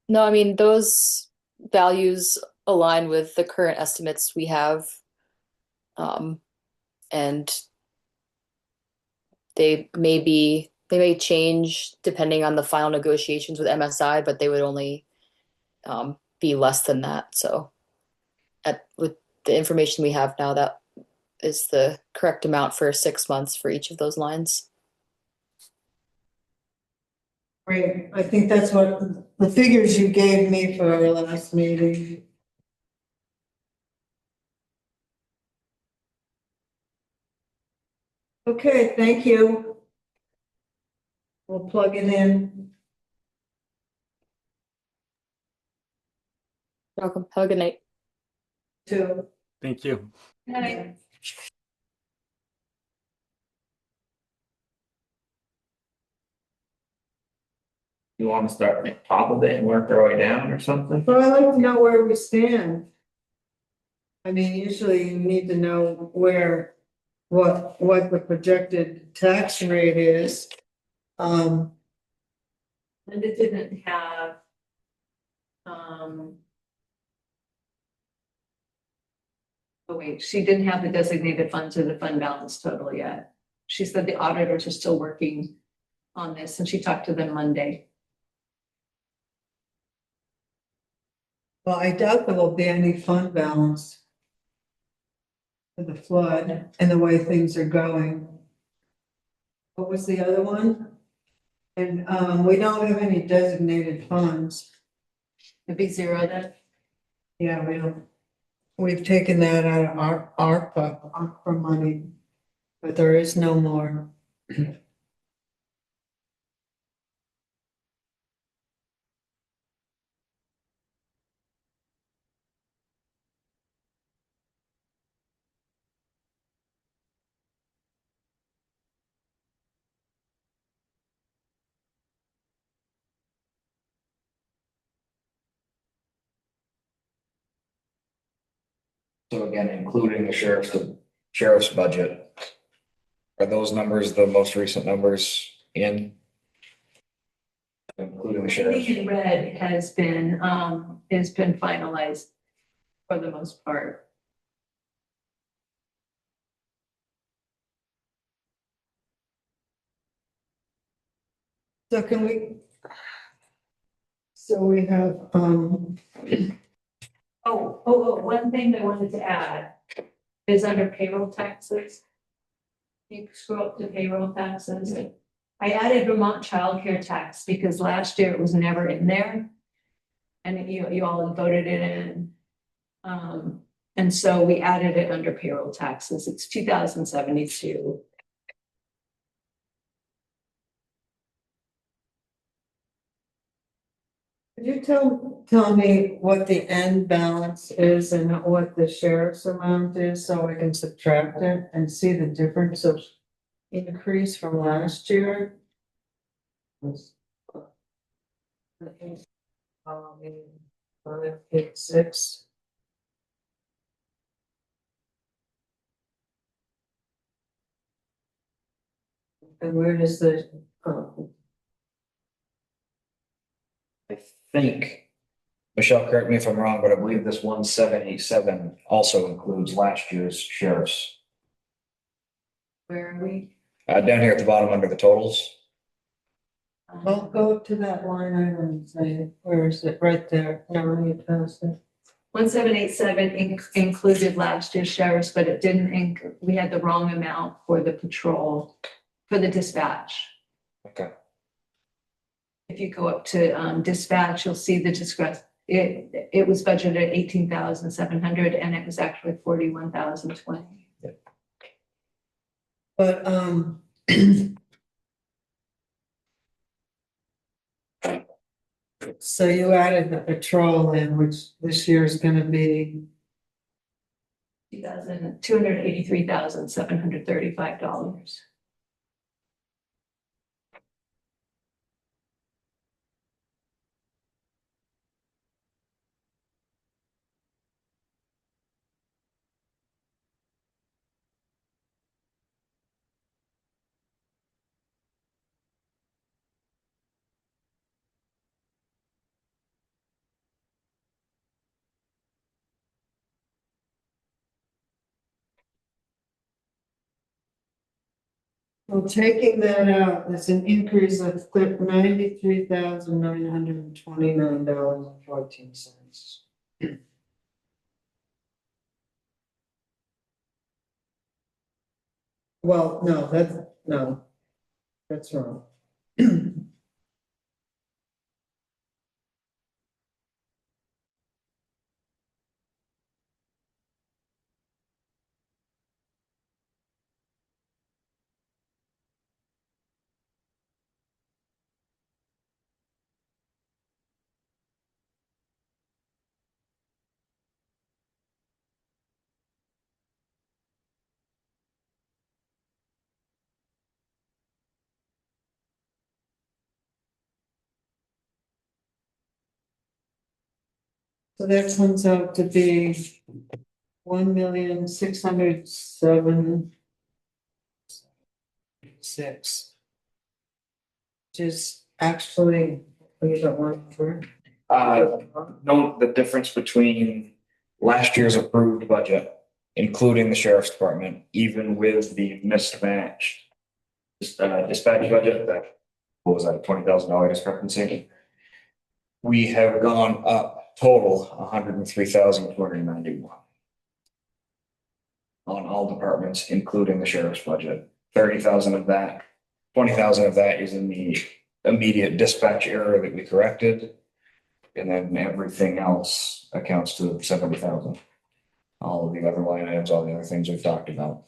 I mean, those values align with the current estimates we have. And they may change depending on the final negotiations with MSI, but they would only be less than that. So with the information we have now, that is the correct amount for 6 months for each of those lines.
Great, I think that's what the figures you gave me for our last meeting. Okay, thank you. We'll plug it in.
Welcome. Have a good night.
To.
Thank you.
You wanna start at the top of it and work our way down or something?
Well, I'd like to know where we stand. I mean, usually you need to know what the projected tax rate is.
Linda didn't have. Oh, wait, she didn't have the designated funds or the fund balance total yet. She said the auditors are still working on this and she talked to them Monday.
Well, I doubt there will be any fund balance. For the flood and the way things are going. What was the other one? And, we don't have any designated funds.
It'd be zero then.
Yeah, we don't. We've taken that out of our ARPA money, but there is no more.
So again, including the sheriff's budget. Are those numbers the most recent numbers in? Including the sheriff?
Everything in red has been finalized for the most part.
So can we? So we have,
One thing I wanted to add is under payroll taxes. You scroll up to payroll taxes. I added Vermont childcare tax because last year it was never in there. And you all voted it in. And so we added it under payroll taxes. It's 2072.
could you tell me what the end balance is and what the sheriff's amount is, so I can subtract it and see the difference of increase from last year? Five, eight, six. And where does the,
I think, Michelle, correct me if I'm wrong, but I believe this 1787 also includes last year's sheriff's.
Where are we?
Down here at the bottom under the totals.
well, go to that line item and say, where is it? Right there. No, you passed it.
1787 included last year's sheriff's, but it didn't we had the wrong amount for the patrol, for the dispatch.
Okay.
If you go up to dispatch, you'll see the discrepancy. It was budgeted at 18,700 and it was actually 41,020.
But, so you added the patrol in, which this year is gonna be,
$283,735.
well, taking that out, that's an increase of $93,929.14. Well, no, that's wrong. So that comes out to be 1,607,600, which is actually, we don't want for.
Note the difference between last year's approved budget, including the sheriff's department, even with the mismatched dispatch budget, that, what was that, a $20,000 discrepancy? We have gone up total $103,291 on all departments, including the sheriff's budget. 30,000 of that, 20,000 of that is in the immediate dispatch error that we corrected. And then everything else accounts to 70,000. All of the other line items, all the other things we've talked about.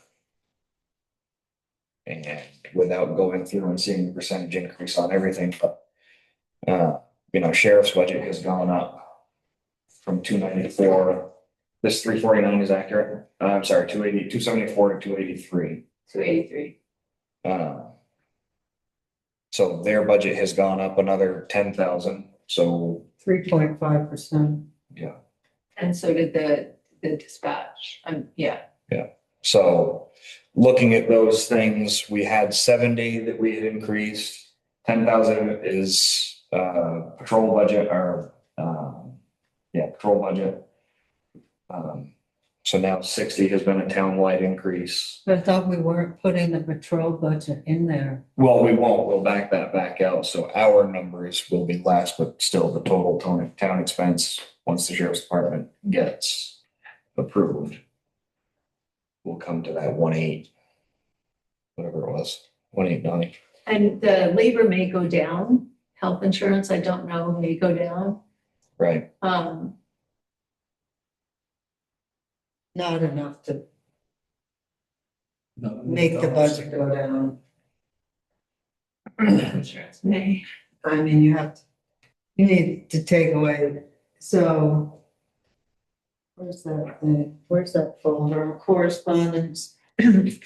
And without going through and seeing the percentage increase on everything, but sheriff's budget has gone up from 294. This 349 is accurate. I'm sorry, 274 to 283.
283.
So their budget has gone up another 10,000. So
3.5%.
yeah.
And so did the dispatch. Yeah.
So looking at those things, we had 70 that we had increased. 10,000 is patrol budget or patrol budget. So now 60 has been a townwide increase.
I thought we weren't putting the patrol budget in there.
Well, we won't. We'll back that back out. So our numbers will be less, but still the total town expense, once the sheriff's department gets approved, will come to that 1.8, whatever it was, 1.89.
And the labor may go down, health insurance, I don't know, may go down.
Right.
Not enough to make the budget go down.
Insurance may.
I mean, you need to take away, so. Where's that thing? Where's that folder? Correspondence. It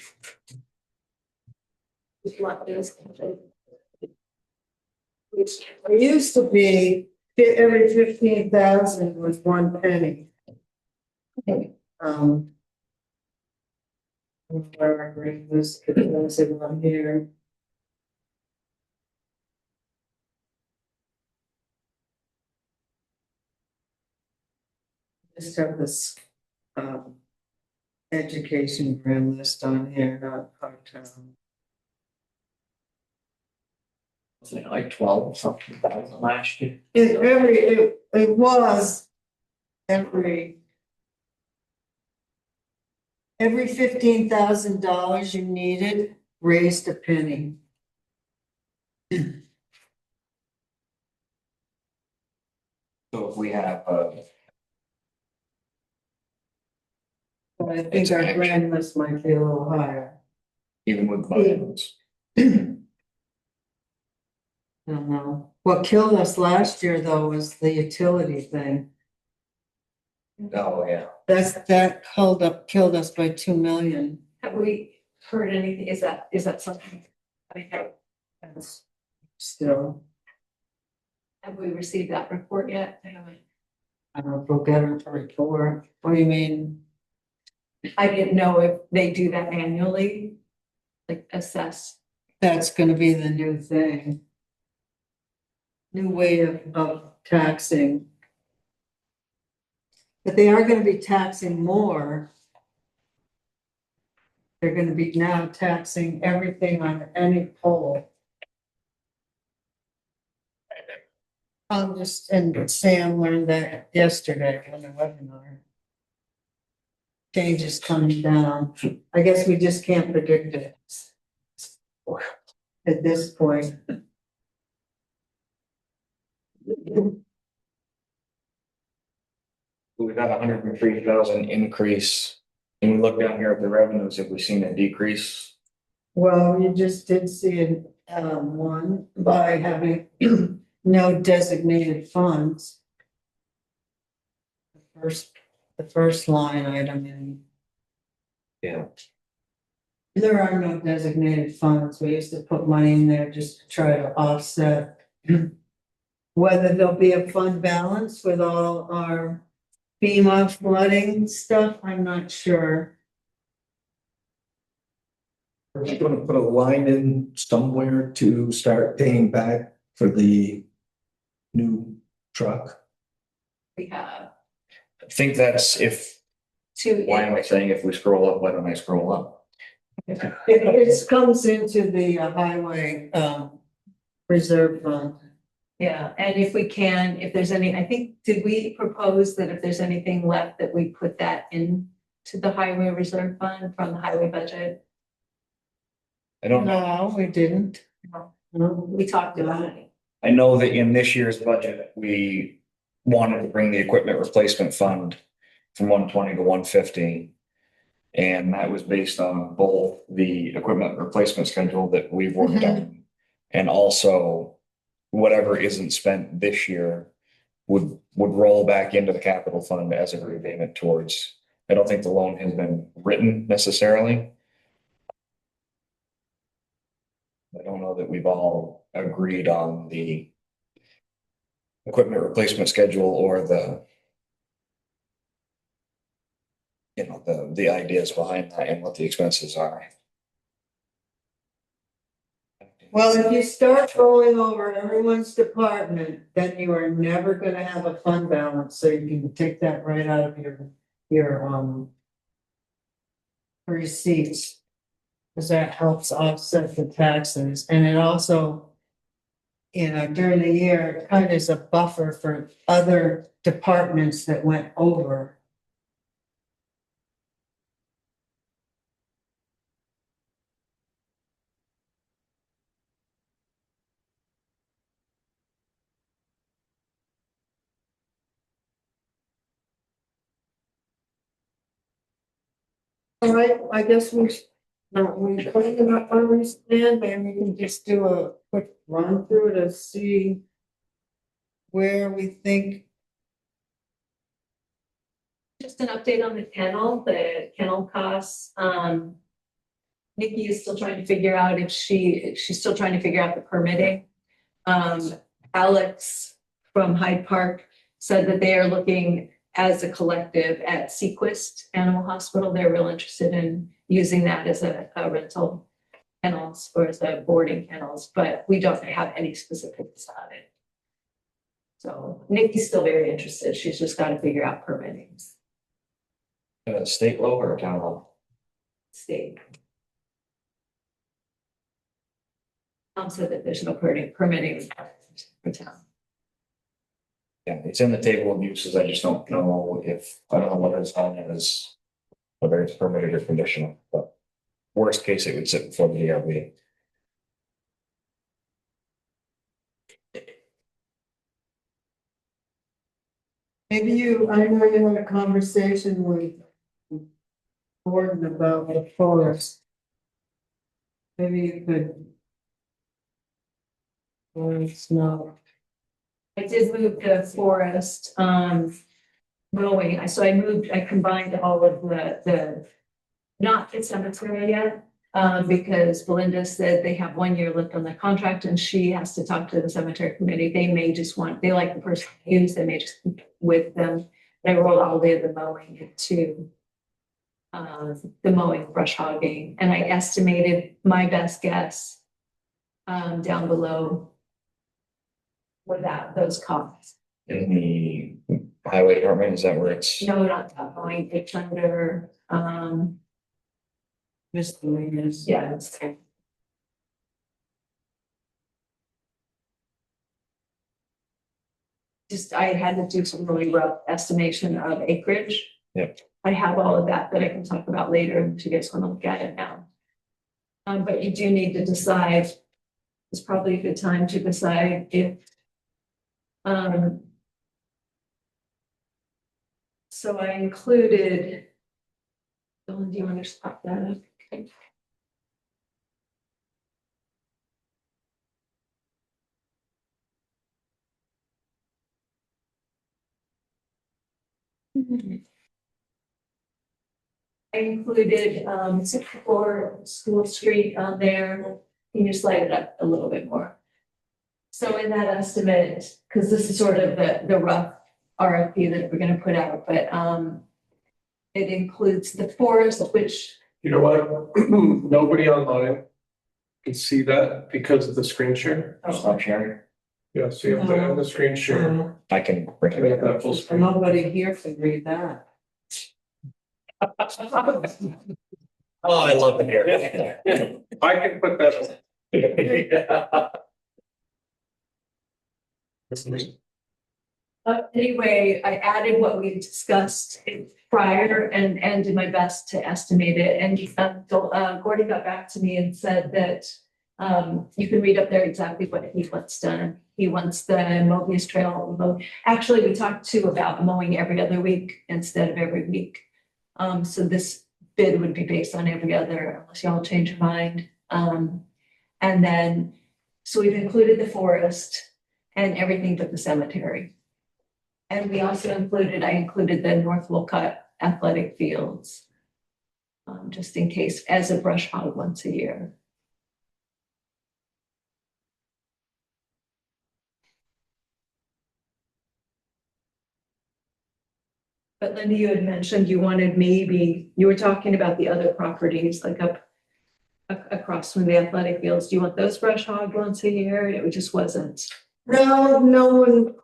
used to be every 15,000 was 1 penny. Where I bring this, it's on here. Just have this, education grim list on here, not part-time.
Was it like 12 something thousand last year?
It was every $15,000 you needed, raised a penny.
So if we have,
But I think
It's
our
action.
grand list might be a little higher.
even with budgets,
I don't know. What killed us last year though was the utility thing.
oh, yeah.
That killed us by 2 million.
Have we heard anything? Is that something? I mean,
That's still,
have we received that report yet? I haven't.
I don't know if we'll get a report. What do you mean?
I didn't know if they do that annually, like assess.
That's gonna be the new thing. New way of taxing. But they are gonna be taxing more. They're gonna be now taxing everything on any pole. And Sam learned that yesterday on the webinar. Changes coming down. I guess we just can't predict it. At this point.
We've had 103,000 increase. And we look down here at the revenues, have we seen a decrease?
Well, you just did see one by having no designated funds. The first line item in.
Yeah.
There are no designated funds. We used to put money in there just to try to offset. Whether there'll be a fund balance with all our FEMA flooding stuff, I'm not sure.
Are we gonna put a line in somewhere to start paying back for the new truck?
We have
I think that's why am I saying if we scroll up, why don't I scroll up?
It comes into the highway reserve fund.
Yeah, and if we can, if there's any, I think, did we propose that if there's anything left that we put that in to the highway reserve fund from the highway budget?
I don't know.
No, we didn't. No.
We talked about it.
I know that in this year's budget, we wanted to bring the equipment replacement fund from 120 to 150. And that was based on both the equipment replacement schedule that we've worked on. And also whatever isn't spent this year would roll back into the capital fund as a repayment towards. I don't think the loan has been written necessarily. I don't know that we've all agreed on the equipment replacement schedule or the the ideas behind that and what the expenses are.
Well, if you start going over everyone's department, then you are never gonna have a fund balance, so you can take that right out of your receipts. Cause that helps offset the taxes, and it also, during the year, it kind of is a buffer for other departments that went over. All right, I guess we clean up where we stand, maybe we can just do a quick run through to see where we think.
Just an update on the kennel costs. Nikki is still trying to figure out if she's still trying to figure out the permitting. Alex from Hyde Park said that they are looking as a collective at Sequist Animal Hospital. They're real interested in using that as a rental kennels or as a boarding kennels, but we don't have any specifics on it. So Nikki's still very interested. She's just got to figure out permitting.
State law or town law?
State. So that there's no permitting for town.
Yeah, it's in the table of uses. I just don't know I don't know what it's on as, whether it's permitted or conditional, but worst case, it would sit before the DRB.
Maybe I know you had a conversation with Gordon about the forest. Maybe you could. Let us know.
I did move the forest, mowing. I combined all of the, not the cemetery yet. Because Belinda said they have 1 year left on the contract and she has to talk to the cemetery committee. They may just they like the person to use, they may just with them. I rolled all the mowing into the mowing, brush hogging, and I estimated my best guess down below without those costs.
In the highway department, is that where it's?
No, not that mowing, it's under
Miscellaneous.
yeah, it's just, I had to do some really rough estimation of acreage.
Yep.
I have all of that I can talk about later if you guys want to look at it now. But you do need to decide, it's probably a good time to decide if so I included, Dawn, do you want to just pop that up? Okay. I included 64 School Street on there. Can you slide it up a little bit more? So in that estimate, because this is sort of the rough RFP that we're gonna put out, but it includes the forest, which
You know what? Nobody online can see that because of the screen share.
Stop sharing.
Yeah, see up there on the screen share.
I can bring
Make
it
that
up.
full screen.
Nobody here can read that.
Oh, I love it here.
I can put that.
anyway, I added what we discussed prior and did my best to estimate it. And Gordon got back to me and said that you can read up there exactly what he wants done. He wants the Mobius Trail mowed. Actually, we talked too about mowing every other week instead of every week. So this bid would be based on every other, unless y'all change your mind. And then, so we've included the forest and everything but the cemetery. And we also I included the North Wolcott athletic fields, just in case, as a brush hog once a year. But Linda, you had mentioned you wanted you were talking about the other properties, like across from the athletic fields. Do you want those brush hogged once a year? It just wasn't.
No, no one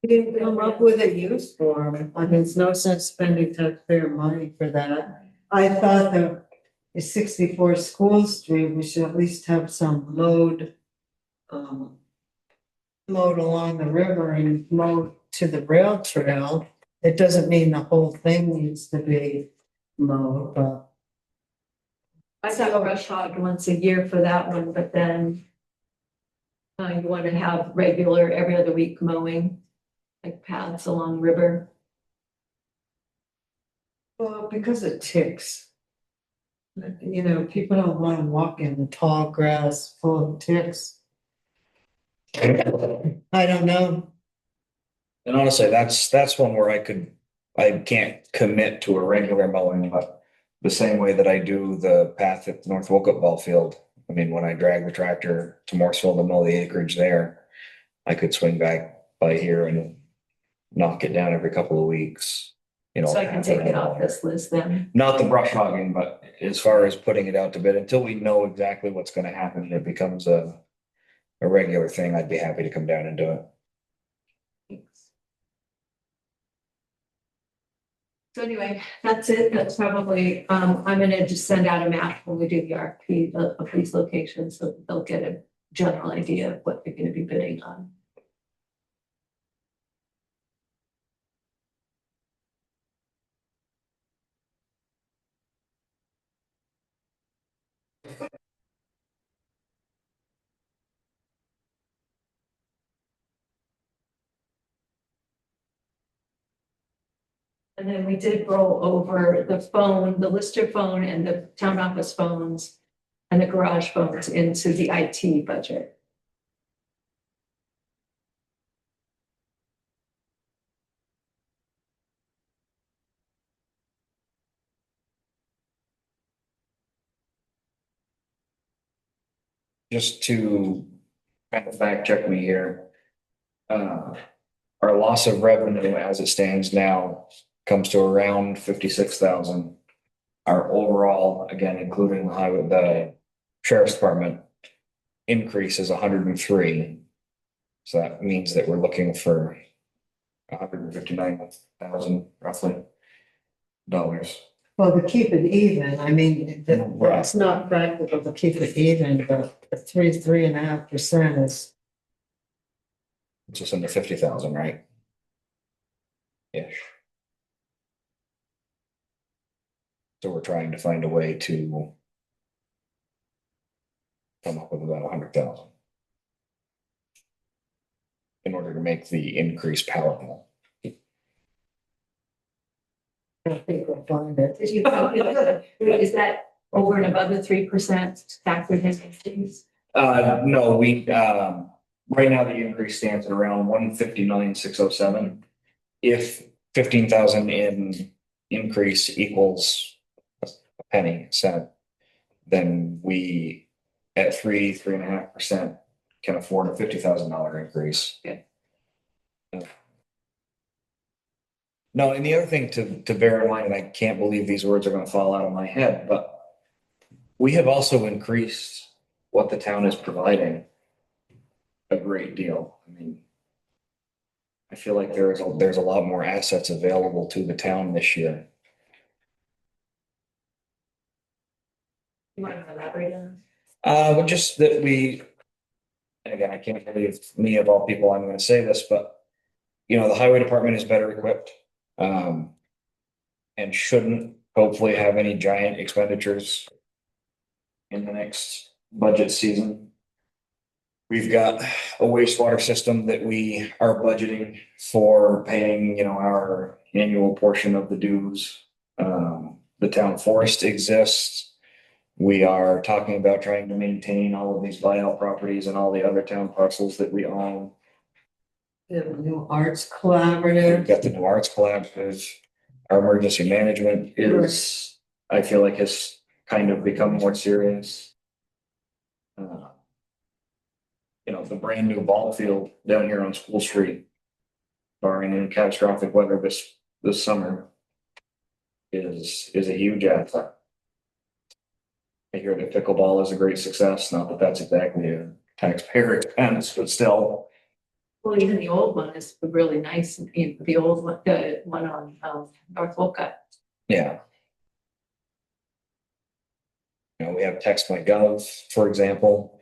didn't come up with a use for them. I mean, it's no sense spending taxpayer money for that. I thought that the 64 School Street, we should at least have some mowed along the river and mowed to the rail trail. It doesn't mean the whole thing needs to be mowed, but
I thought brush hogged once a year for that one, but then you want to have regular every other week mowing, like paths along river.
well, because it ticks. You know, people don't want to walk in the tall grass full of ticks. I don't know.
And honestly, that's one where I can't commit to a regular mowing, but the same way that I do the path at North Wolcott ball field. I mean, when I drag the tractor to Morrisville to mow the acreage there, I could swing back by here and knock it down every couple of weeks. You know,
So I can take it off this list then.
not the brush hogging, but as far as putting it out to bid, until we know exactly what's gonna happen, and it becomes a regular thing, I'd be happy to come down and do it.
So anyway, that's it. That's probably, I'm gonna just send out a map when we do the RFP of these locations, so they'll get a general idea of what they're gonna be bidding on. And then we did roll over the phone, the Lister phone and the town office phones and the garage phones into the IT budget.
Just to kind of fact check me here. Our loss of revenue as it stands now comes to around 56,000. Our overall, again, including the sheriff's department increase is 103. So that means that we're looking for 159,000 roughly dollars.
Well, to keep it even, I mean,
Right.
it's not practical to keep it even, but 3.5% is,
It's just under 50,000, right? Ish. So we're trying to find a way to come up with about 100,000 in order to make the increase palatable.
I think we'll find it.
Did you calculate, is that over and above the 3% factored in fees?
No, right now the increase stands at around 159,607. If 15,000 in increase equals a cent, then we at 3.5% can afford a $50,000 increase.
Okay.
No, and the other thing to bear in mind, and I can't believe these words are going to fall out of my head, but we have also increased what the town is providing a great deal. I mean, I feel like there's a lot more assets available to the town this year.
You want to elaborate on?
But just that and again, I can't believe me of all people, I'm going to say this, but you know, the highway department is better equipped. And shouldn't hopefully have any giant expenditures in the next budget season. We've got a wastewater system that we are budgeting for paying, you know, our annual portion of the dues. The town forest exists. We are talking about trying to maintain all of these buyout properties and all the other town parcels that we own.
We have a new arts
We've
collaborative.
got the new arts collaborative. Our emergency management is, I feel like, has kind of become more serious. You know, the brand new ball field down here on School Street barring any catastrophic weather this summer, is a huge asset. I hear that pickleball is a great success, not that that's exactly a taxpayer expense, but still.
Well, even the old one is really nice, the old one, the one on, North Wolcott.
Yeah. You know, we have text.gov, for example.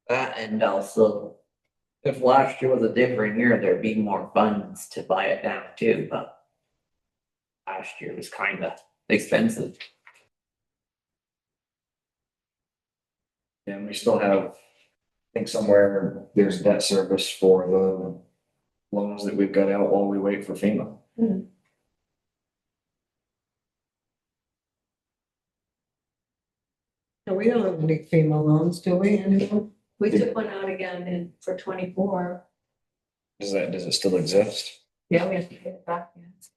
That and also, if last year was a different year, there'd be more funds to buy it down too, but last year was kind of expensive.
And we still have, I think somewhere there's debt service for the loans that we've got out while we wait for FEMA.
So we don't have any FEMA loans, do we, anyone?
We took one out again for 24.
Does it still exist?
Yeah, we have to pay it back, yes.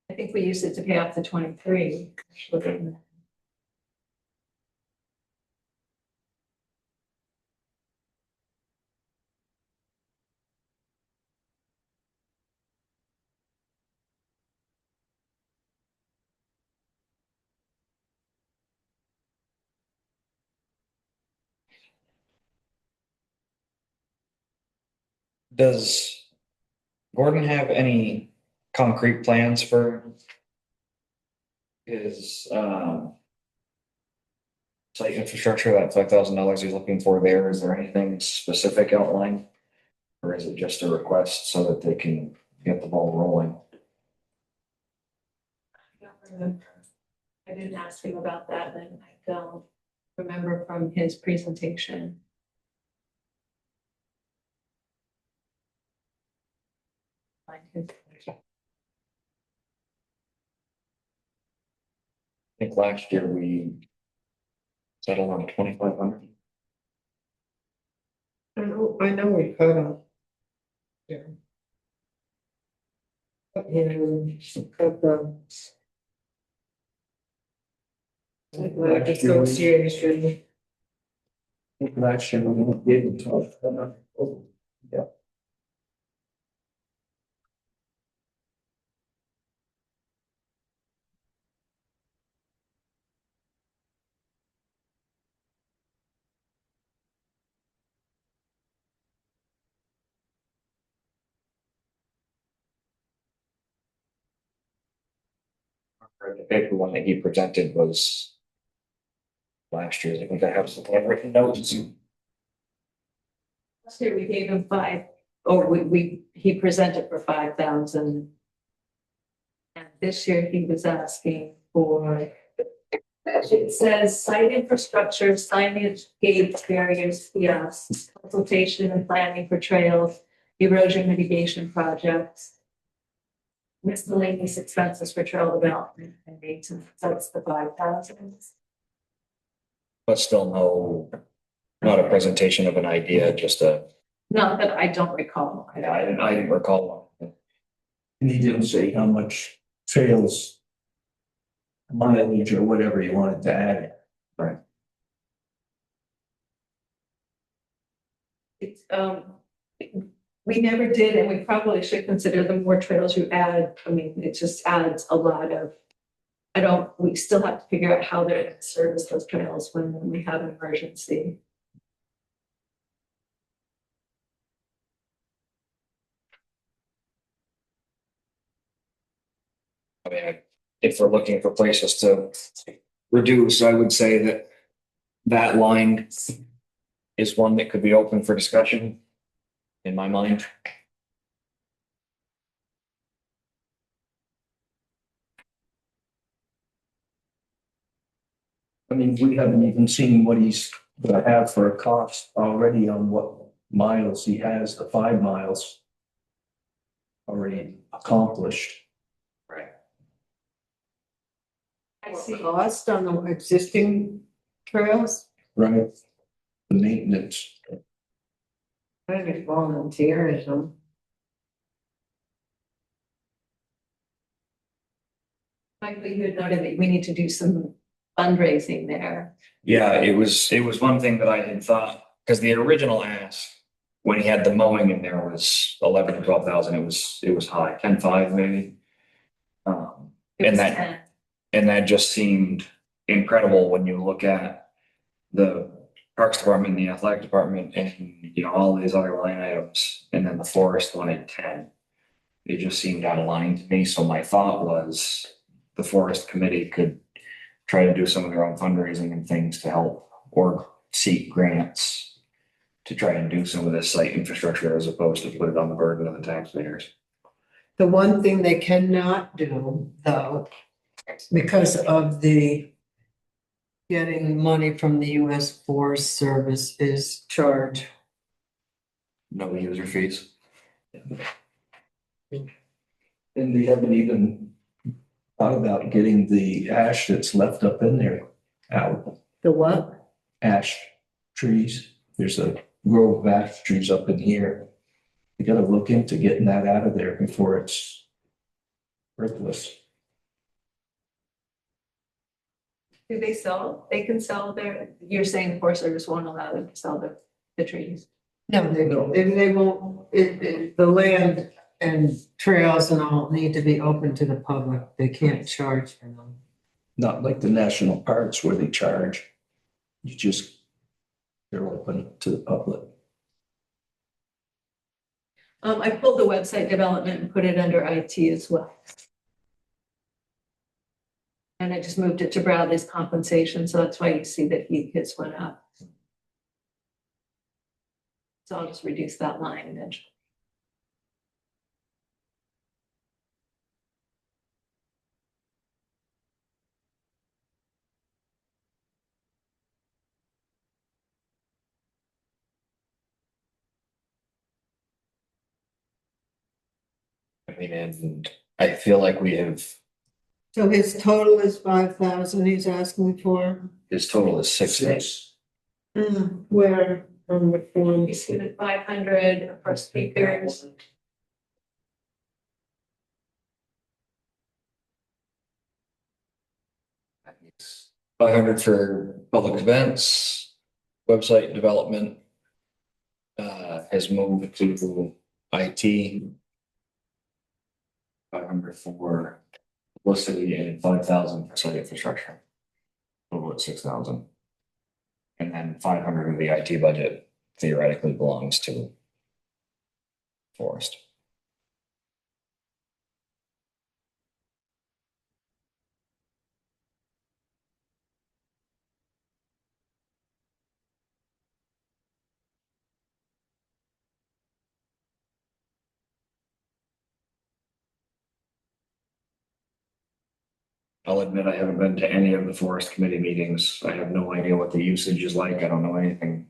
I think we used it to pay off the 23.
Does Gordon have any concrete plans for his site infrastructure, that $5,000 he's looking for there? Is there anything specific outlined? Or is it just a request so that they can get the ball rolling?
I don't remember. I didn't ask him about that, and I don't remember from his presentation. Find his-
I think last year we settled on 2,500.
I know we cut them. Yeah. And cut the. Association.
Last year, we did talk. Yeah.
The paper one that he presented was last year's. I think I have some handwritten notes.
Last year we gave him 5, or he presented for 5,000. And this year he was asking for, it says site infrastructure, signage, gates, barriers, kiosks, consultation and planning for trails, erosion mitigation projects, miscellaneous expenses for trail development and maintenance. That's the 5,000.
But still not a presentation of an idea, just a,
Not that I don't recall.
I didn't recall one.
And he didn't say how much trails mileage or whatever he wanted to add.
Right.
It's, we never did, and we probably should consider the more trails you add. I mean, it just adds a lot of, we still have to figure out how they're going to service those trails when we have an emergency.
I mean, if we're looking for places to reduce, I would say that line is one that could be open for discussion in my mind.
I mean, we haven't even seen what he's gonna have for a cost already on what miles he has, the 5 miles already accomplished.
Right.
I see.
cost on the existing trails?
Right. The maintenance.
Maybe volunteerism.
Michael, you had noted that we need to do some fundraising there.
Yeah, it was one thing that I had thought, because the original ask, when he had the mowing in there was 11 or 12,000, it was high, 10.5 maybe.
It
And
was
that,
10.
and that just seemed incredible when you look at the Parks Department, the Athletic Department, and, all these other line items, and then the forest one at 10. It just seemed out of line to me, so my thought was the forest committee could try to do some of their own fundraising and things to help, or seek grants to try and do some of this site infrastructure as opposed to put it on the burden of the taxpayers.
The one thing they cannot do, though, because of the getting money from the US Forest Service, is charge.
No user fees.
And they haven't even thought about getting the ash that's left up in there out.
The what?
Ash trees. There's a grove of ash trees up in here. You gotta look into getting that out of there before it's worthless.
Do they sell, they can sell their, you're saying the Forest Service won't allow them to sell the trees?
No, they won't, the land and trails and all need to be open to the public. They can't charge for them.
Not like the national parks where they charge. They're open to the public.
I pulled the website development and put it under IT as well. And I just moved it to Bradley's compensation, so that's why you see that his went up. So I'll just reduce that line eventually.
I mean, and I feel like we have,
So his total is 5,000 he's asking for?
his total is 6.
Where, on the form?
You see the 500 for speakers.
$500 for public events, website development. Has moved to IT. 500 for publicity and 5,000 for site infrastructure. Total at 6,000. And then 500 of the IT budget theoretically belongs to forest. I'll admit I haven't been to any of the forest committee meetings. I have no idea what the usage is like. I don't know anything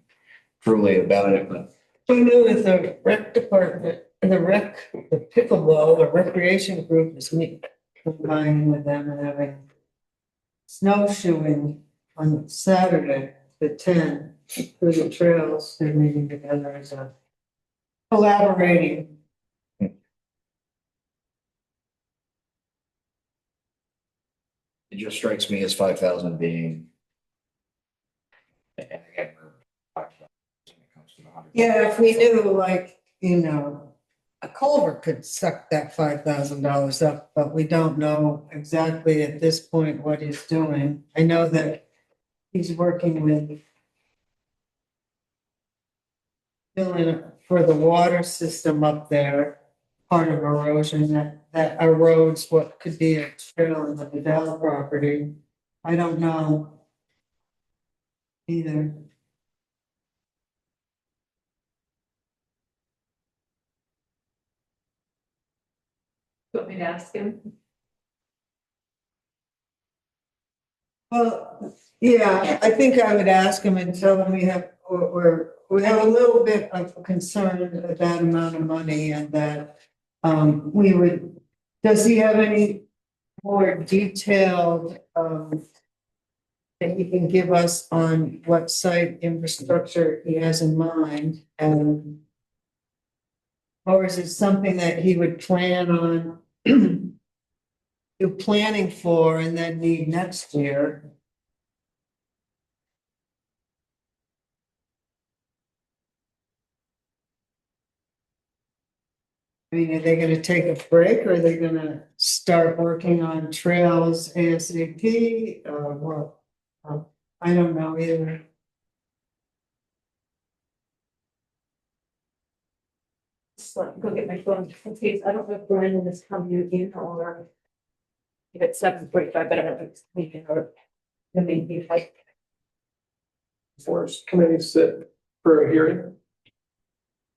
truly about it, but
I know that the rec department, the pickleball, the recreation group is combining with them and having snowshoeing on Saturday, the 10, through the trails. They're meeting together as a collaborating.
it just strikes me as 5,000 being. And again, we're talking about when it comes to the 100.
Yeah, if we knew, like, a culvert could suck that $5,000 up, but we don't know exactly at this point what he's doing. I know that he's working with filling for the water system up there, part of erosion that erodes what could be a trail in the Vidal property. I don't know either.
You want me to ask him?
Well, yeah, I think I would ask him and tell him we have a little bit of concern at that amount of money and that, does he have any more detailed, that he can give us on what site infrastructure he has in mind and or is it something that he would plan on do planning for and then need next year? I mean, are they gonna take a break or are they gonna start working on trails ASAP? Well, I don't know either.
Just let me go get my phone, in case, I don't know if Brandon is coming in or if it's 7:45, but I don't know if it's coming in or. I mean, if I.
Forest committee sit for a hearing,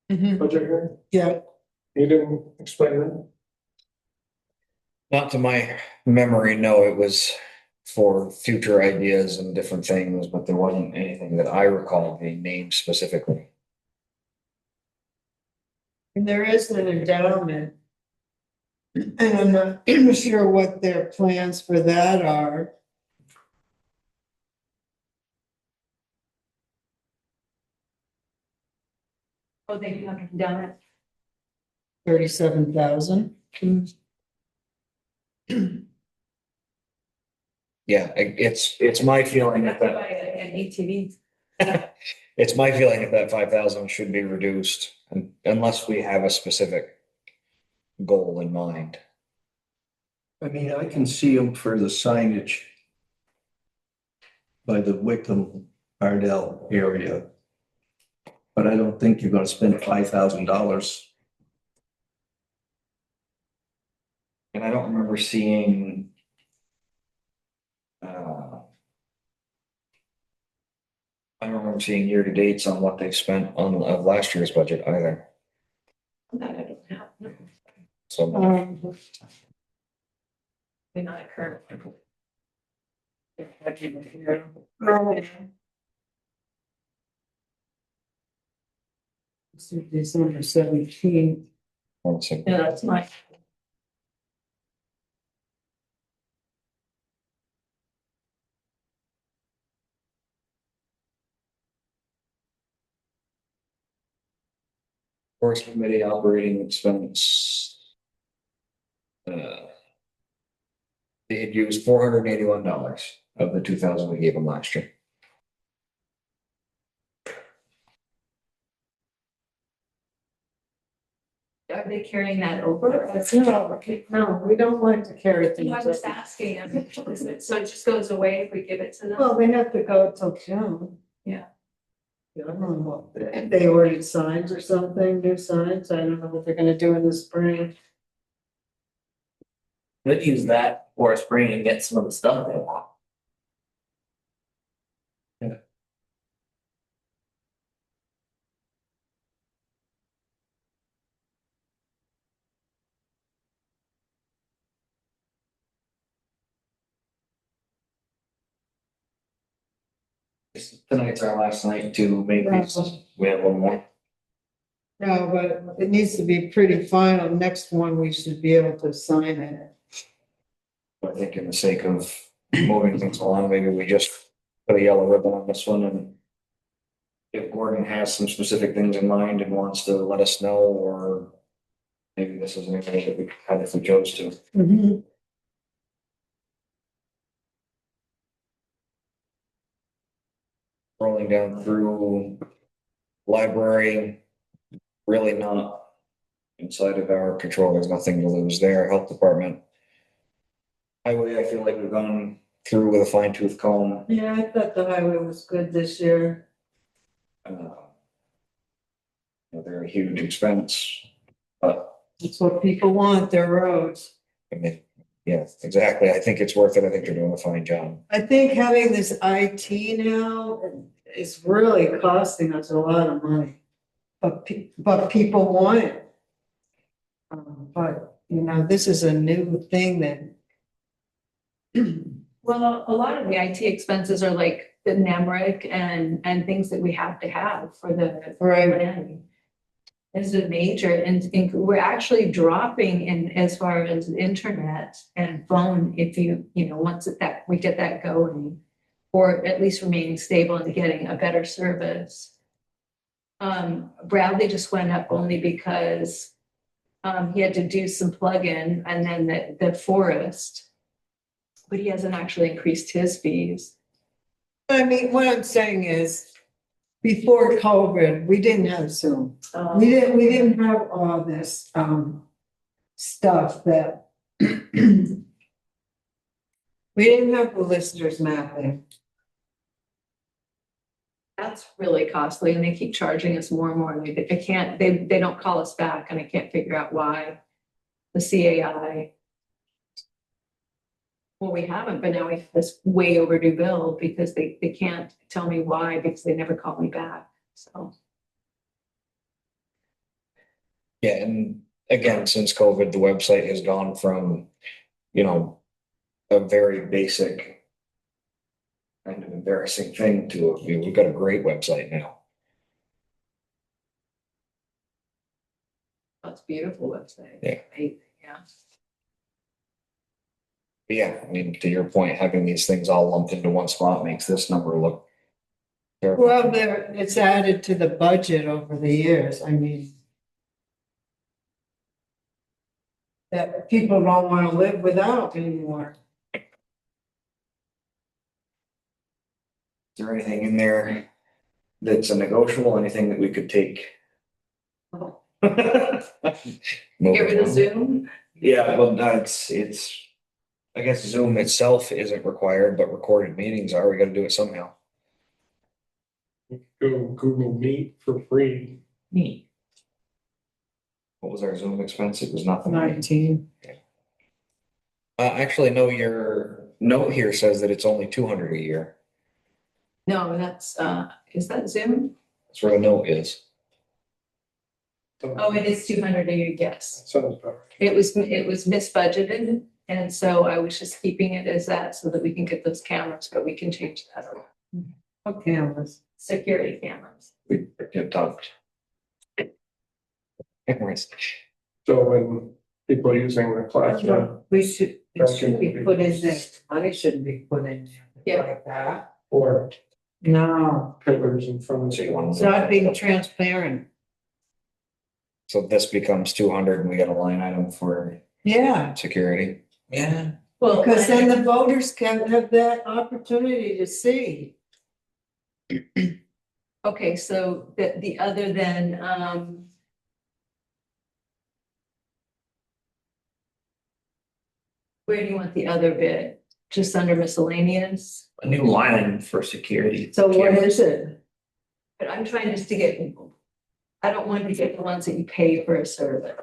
budget hearing.
Yeah,
You didn't explain that.
Not to my memory, no, it was for future ideas and different things, but there wasn't anything that I recall being named specifically.
and there is an endowment. And I'm not sure what their plans for that are.
Oh, they do have down it.
37,000.
Yeah, it's my feeling that
Buy an ATV.
it's my feeling that 5,000 should be reduced unless we have a specific goal in mind.
I mean, I can see them for the signage by the Wickham Ardell area. But I don't think you're gonna spend $5,000.
And I don't remember seeing I don't remember seeing year-to-dates on what they've spent on of last year's budget either.
That I don't have. No,
So
they're not a current.
December 17th.
one second.
Yeah, that's my.
Forest committee operating expense. They had used $481 of the 2,000 we gave them last year.
Are they carrying that over?
No, we don't like to carry
I
things.
was
up.
asking, so it just goes away if we give it to them?
Well, they have to go till June.
Yeah.
I don't know what, they ordered signs or something, new signs. I don't know what they're gonna do in the spring.
Could use that for a spring and get some of the stuff they want.
Tonight's our last night to make these. We have one more.
No, but it needs to be pretty final. Next one, we should be able to sign it.
I think in the sake of moving things along, maybe we just put a yellow ribbon on this one and if Gordon has some specific things in mind and wants to let us know, or maybe this is an area that we could cut if we chose to. Rolling down through library, really not inside of our control. There's nothing to lose there. Health department. Highway, I feel like we've gone through with a fine tooth comb.
Yeah, I thought the highway was good this year.
They're a huge expense, but
It's what people want, their roads.
I mean, yeah, exactly. I think it's worth it. I think they're doing a fine job.
I think having this IT now is really costing us a lot of money. But people want it. But, you know, this is a new thing that.
Well, a lot of the IT expenses are like the NEMRIC and things that we have to have for the.
Right.
planning. is a major, and we're actually dropping in as far as internet and phone, if once that, we get that going. Or at least remaining stable and getting a better service. Bradley just went up only because he had to do some plug-in, and then the forest. But he hasn't actually increased his fees.
I mean, what I'm saying is, before COVID, we didn't have Zoom. We didn't have all this, stuff that. We didn't have the listers mapping.
That's really costly, and they keep charging us more and more, and they don't call us back, and I can't figure out why. The CAI. Well, we haven't, but now we have this way overdue bill because they can't tell me why, because they never call me back, so.
Yeah, and again, since COVID, the website has gone from, a very basic kind of embarrassing thing to, we've got a great website now.
That's a beautiful website.
Yeah.
Yeah.
But yeah, I mean, to your point, having these things all lumped into one spot makes this number look terrible.
Well, it's added to the budget over the years, I mean. That people don't wanna live without anymore.
Is there anything in there that's a negotiable, anything that we could take?
Get rid of Zoom?
Yeah, well, it's, I guess Zoom itself isn't required, but recorded meetings are, we gotta do it somehow.
Go Google Meet for free.
Me.
What was our Zoom expense? It was nothing.
19.
Actually, no, your note here says that it's only 200 a year.
No, that's, is that Zoom?
That's where the note is.
Oh, it is 200 a year, yes.
Sounds about right.
It was misbudgeted, and so I was just keeping it as that so that we can get those cameras, but we can change that around.
What cameras?
Security cameras.
We get talked. Cameras.
So when people are using the classroom
We should, it should be put in there, money shouldn't be put in there
Yeah.
like that.
or
No,
pillars in front of
So you
you.
want
it's not being transparent.
So this becomes 200 and we got a line item for
Yeah,
security. Yeah.
Well,
because then the voters can have that opportunity to see.
okay, so the other than, where do you want the other bit? Just under miscellaneous?
A new line item for security.
So what is it?
But I'm trying just to get, I don't want to get the ones that you pay for a service.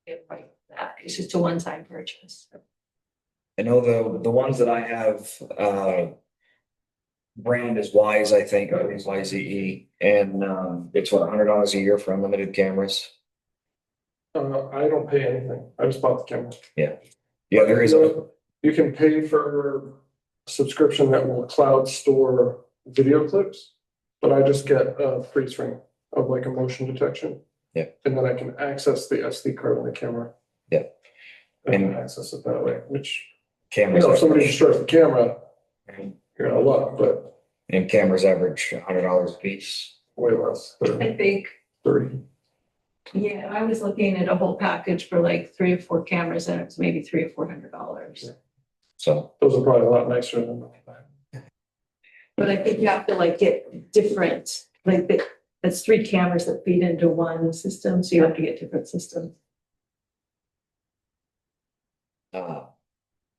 Get right with that, it's just a one-time purchase.
I know the ones that I have, brand is Wise, I think, or is YZE, and it's what, $100 a year for unlimited cameras.
I don't pay anything. I just bought the camera.
Yeah, there is a,
You can pay for a subscription that will cloud store video clips, but I just get a freeze frame of like a motion detection.
Yeah.
And then I can access the SD card on the camera.
Yeah.
And access it that way, which,
cameras.
if somebody destroys the camera,
Mhm.
you're out of luck, but
And cameras average $100 a piece.
way less,
I think,
30.
yeah, I was looking at a whole package for like 3 or 4 cameras, and it was maybe $300 or $400.
So,
Those are probably a lot nicer than that.
But I think you have to like get different, like that's 3 cameras that feed into one system, so you have to get different systems.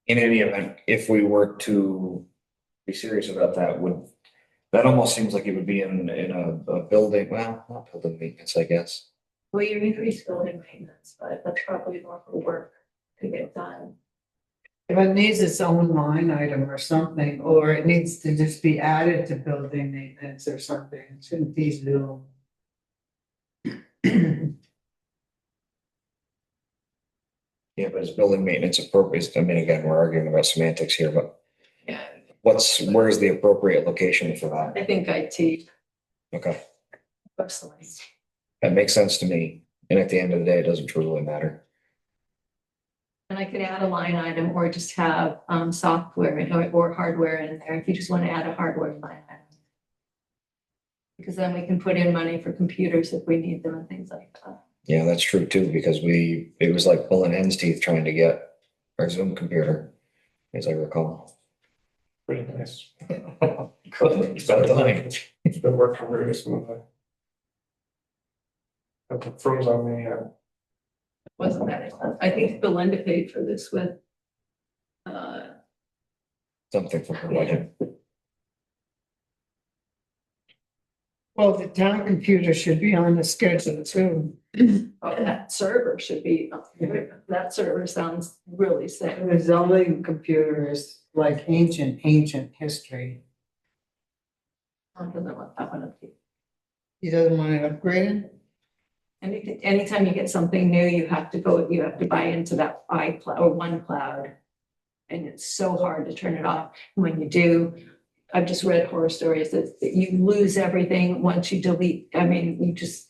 in any event, if we were to be serious about that, that almost seems like it would be in a building, well, not building maintenance, I guess.
Well, you increase building maintenance, but that's probably more for work to get done.
If it needs its own line item or something, or it needs to just be added to building maintenance or something, it shouldn't be Zoom.
Yeah, but is building maintenance appropriate? I mean, again, we're arguing about semantics here, but
Yeah,
where's the appropriate location for that?
I think IT
Okay,
personally.
That makes sense to me. And at the end of the day, it doesn't truly matter.
And I could add a line item or just have software or hardware in there if you just want to add a hardware line item. Because then we can put in money for computers if we need them and things like that.
Yeah, that's true too, because it was like pulling hen's teeth trying to get our Zoom computer, as I recall.
Pretty nice.
It's about time.
It's been working really smoothly. It froze on me and
Wasn't that expensive? I think Belinda paid for this with
Something for her budget.
Well, the town computer should be on the schedule too.
that server should be, that server sounds really sick.
The zoning computer is like ancient history.
I don't want that one up here.
He doesn't want it upgraded?
Anytime you get something new, you have to buy into that iCloud or OneCloud. And it's so hard to turn it off. And when you do, I've just read horror stories that you lose everything once you delete. I mean, it's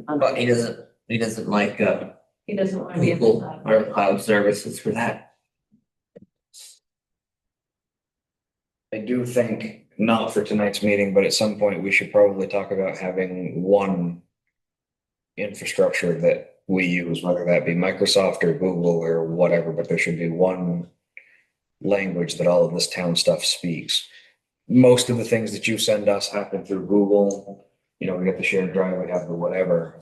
But he doesn't like,
he doesn't want to be in the
Google
cloud.
or cloud services for that.
I do think, not for tonight's meeting, but at some point we should probably talk about having one infrastructure that we use, whether that be Microsoft or Google or whatever, but there should be one language that all of this town stuff speaks. Most of the things that you send us happen through Google. You know, we get the shared drive, we have the whatever.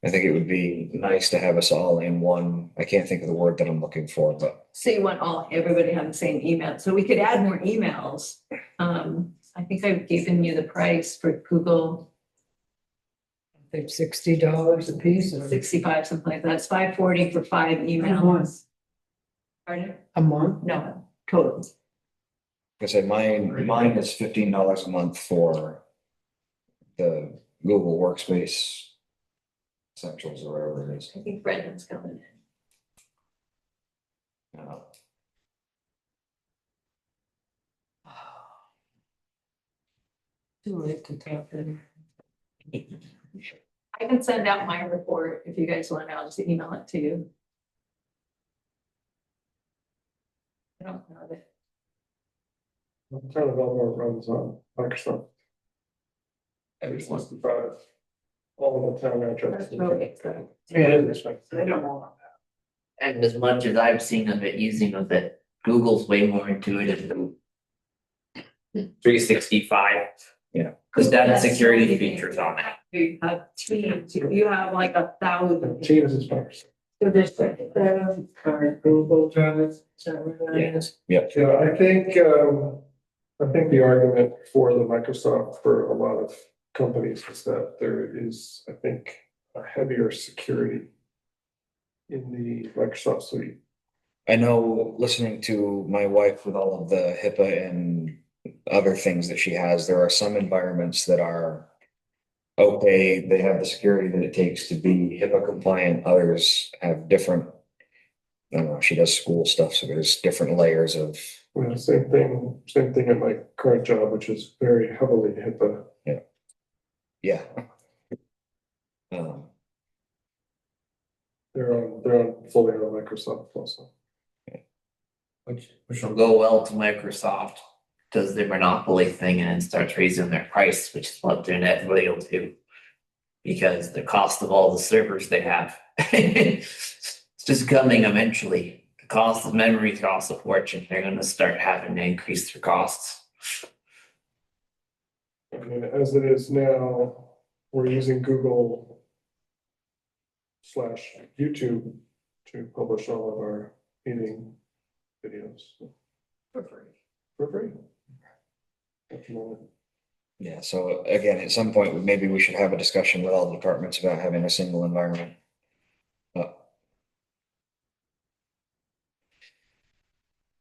I think it would be nice to have us all in one. I can't think of the word that I'm looking for, but
So you want everybody to have the same email. So we could add more emails. I think I've given you the price for Google,
I think $60 a piece or
65, something like that. It's $540 for 5
month.
emails. Pardon?
A month.
No, total.
like I said, mine is $15 a month for the Google Workspace Essentials or whatever it is.
I think Brendan's coming in.
Too late to tap in.
I can send out my report if you guys want. I'll just email it to you. I don't know that.
town of Elmore runs on Microsoft.
Everyone.
365. All of the town addresses.
That's really good.
I don't know.
And as much as I've seen of it, using of it, Google's way more intuitive than 365.
Yeah.
Cause data security features on it.
You have Teams, you have like 1,000.
Teams is Microsoft.
So there's or Google Drive, is that what that is?
Yeah.
Yeah, I think the argument for the Microsoft for a lot of companies is that there is, I think, a heavier security in the Microsoft suite.
I know, listening to my wife with all of the HIPAA and other things that she has, there are some environments that are okay, they have the security that it takes to be HIPAA compliant. Others have different, I don't know, she does school stuff, so there's different layers of.
Well, same thing in my current job, which is very heavily HIPAA.
Yeah.
They're on fully on Microsoft also.
Which will go well to Microsoft, does the monopoly thing and then starts raising their price, which is what they're inevitably will do. Because the cost of all the servers they have. It's just coming eventually. The cost of memory costs a fortune. They're gonna start having to increase their costs.
I mean, as it is now, we're using Google / YouTube to publish all of our meeting videos
For free.
for free. At the moment.
Yeah, so again, at some point, maybe we should have a discussion with all the departments about having a single environment.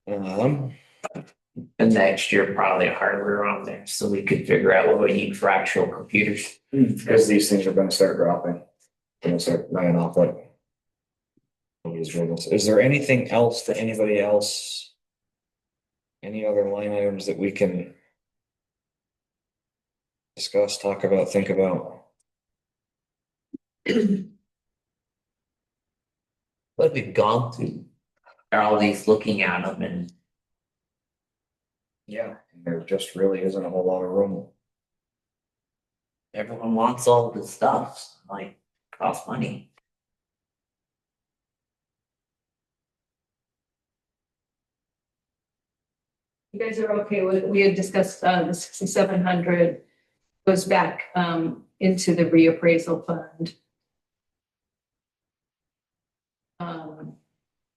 And next year, probably hardware on there, so we could figure out what we need for actual computers.
Because these things are gonna start dropping. Gonna start dying off like. Is there anything else that anybody else? Any other line items that we can? Discuss, talk about, think about?
But we've gone through all these looking at them and
Yeah, there just really isn't a whole lot of room.
everyone wants all this stuff, like, costs money.
You guys are okay with, we had discussed, the 6,700 goes back, into the reappraisal fund.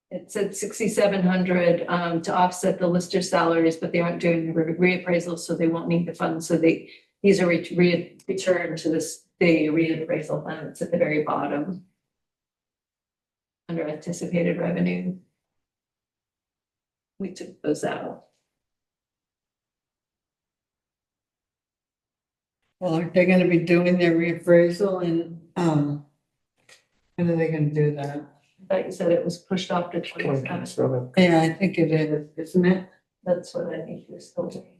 It said 6,700, to offset the lister salaries, but they aren't doing the reappraisal, so they won't need the funds, so these are returned to this, the reappraisal fund. It's at the very bottom. Under anticipated revenue. We took those out.
Well, aren't they gonna be doing their reappraisal and, when are they gonna do that?
I thought you said it was pushed off to 27.
27.
Yeah, I think it is, isn't it?
That's what I think you're still doing.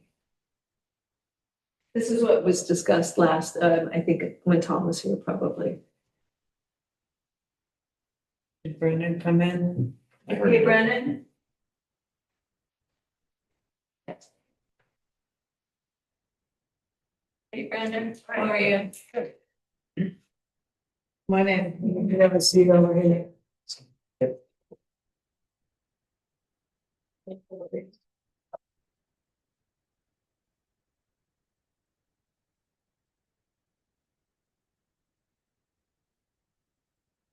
This is what was discussed last, I think when Tom was here, probably.
Did Brendan come in?
Hey, Brennan? Yes. Hey, Brendan, how are you?
My name, you can have a seat over here.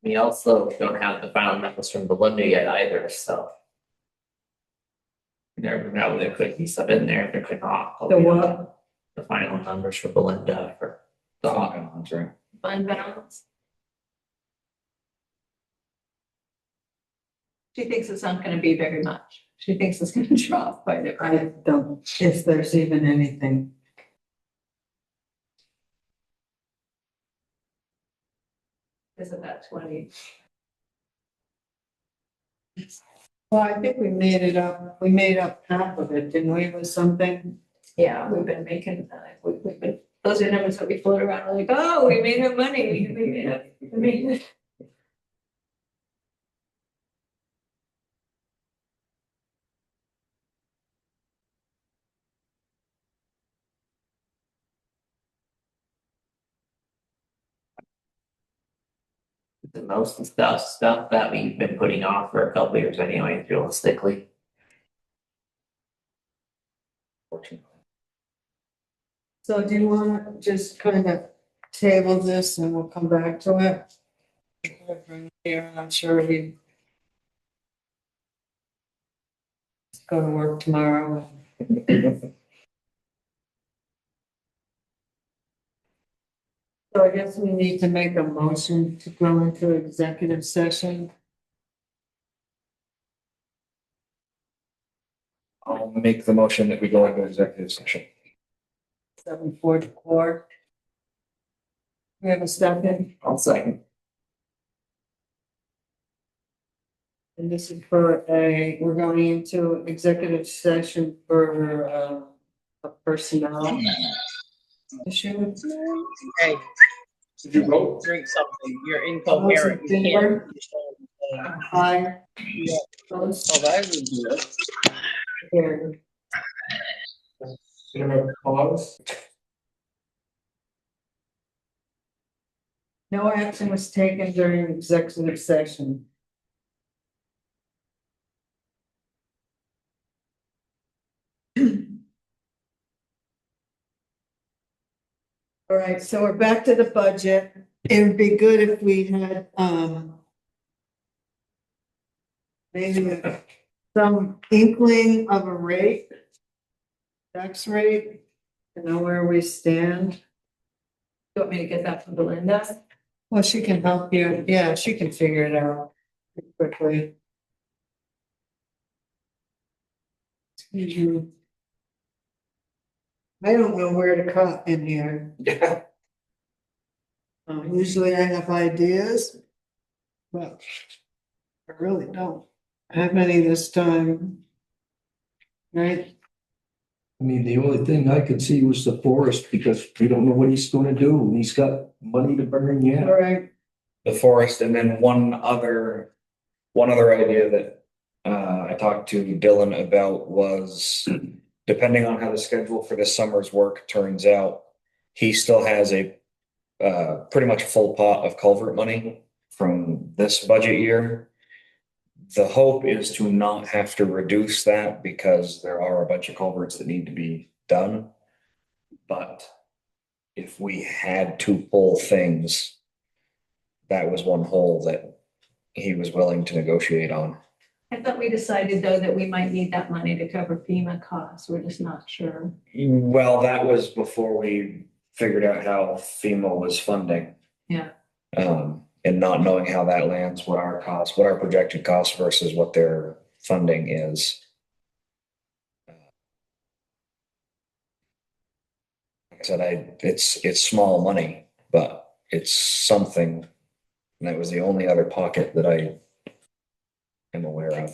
We also don't have the final numbers from Belinda yet either, so. You never know, there could be some in there, there could not.
The what?
The final numbers for Belinda for the
Balance, right?
Fund balance. She thinks it's not gonna be very much. She thinks it's gonna drop quite a bit.
I don't, if there's even anything.
Is about 20.
Well, I think we made up half of it, didn't we, with something?
Yeah, we've been making, we've been, those are numbers that we float around, we're like, oh, we made up money, we made up, we made it.
the most stuff that we've been putting off for a couple years anyway, realistically.
Fortunately.
So do you wanna just kind of table this and we'll come back to it? Here, I'm sure he go to work tomorrow. So I guess we need to make a motion to go into executive session.
I'll make the motion that we go into executive session.
7:44. We have a second,
I'll second.
and this is we're going into executive session for, a personnel issue.
Hey,
Did you vote?
drink something. You're
All those in
incoherent. You
favor?
can't.
Aye. Opposed?
Oh, I would do it.
Carried.
You have a pause?
No action was taken during executive session. All right, so we're back to the budget. It would be good if we had, maybe some inkling of a rate, tax rate, to know where we stand.
You want me to get that from Belinda?
Well, she can help you. Yeah, she can figure it out quickly. Mhm. I don't know where to cut in here.
Yeah.
Usually I have ideas, but I really don't have any this time. Right?
I mean, the only thing I could see was the forest because we don't know what he's gonna do and he's got money to burn
All
yet.
right.
the forest, and then one other idea that I talked to Dylan about was, depending on how the schedule for this summer's work turns out, he still has a pretty much full pot of culvert money from this budget year. The hope is to not have to reduce that because there are a bunch of culverts that need to be done. But if we had to pull things, that was one hole that he was willing to negotiate on.
I thought we decided though that we might need that money to cover FEMA costs. We're just not sure.
Well, that was before we figured out how FEMA was funding.
Yeah.
And not knowing how that lands, what our costs, what our projected costs versus what their funding is. Like I said, it's small money, but it's something. And that was the only other pocket that I am aware of.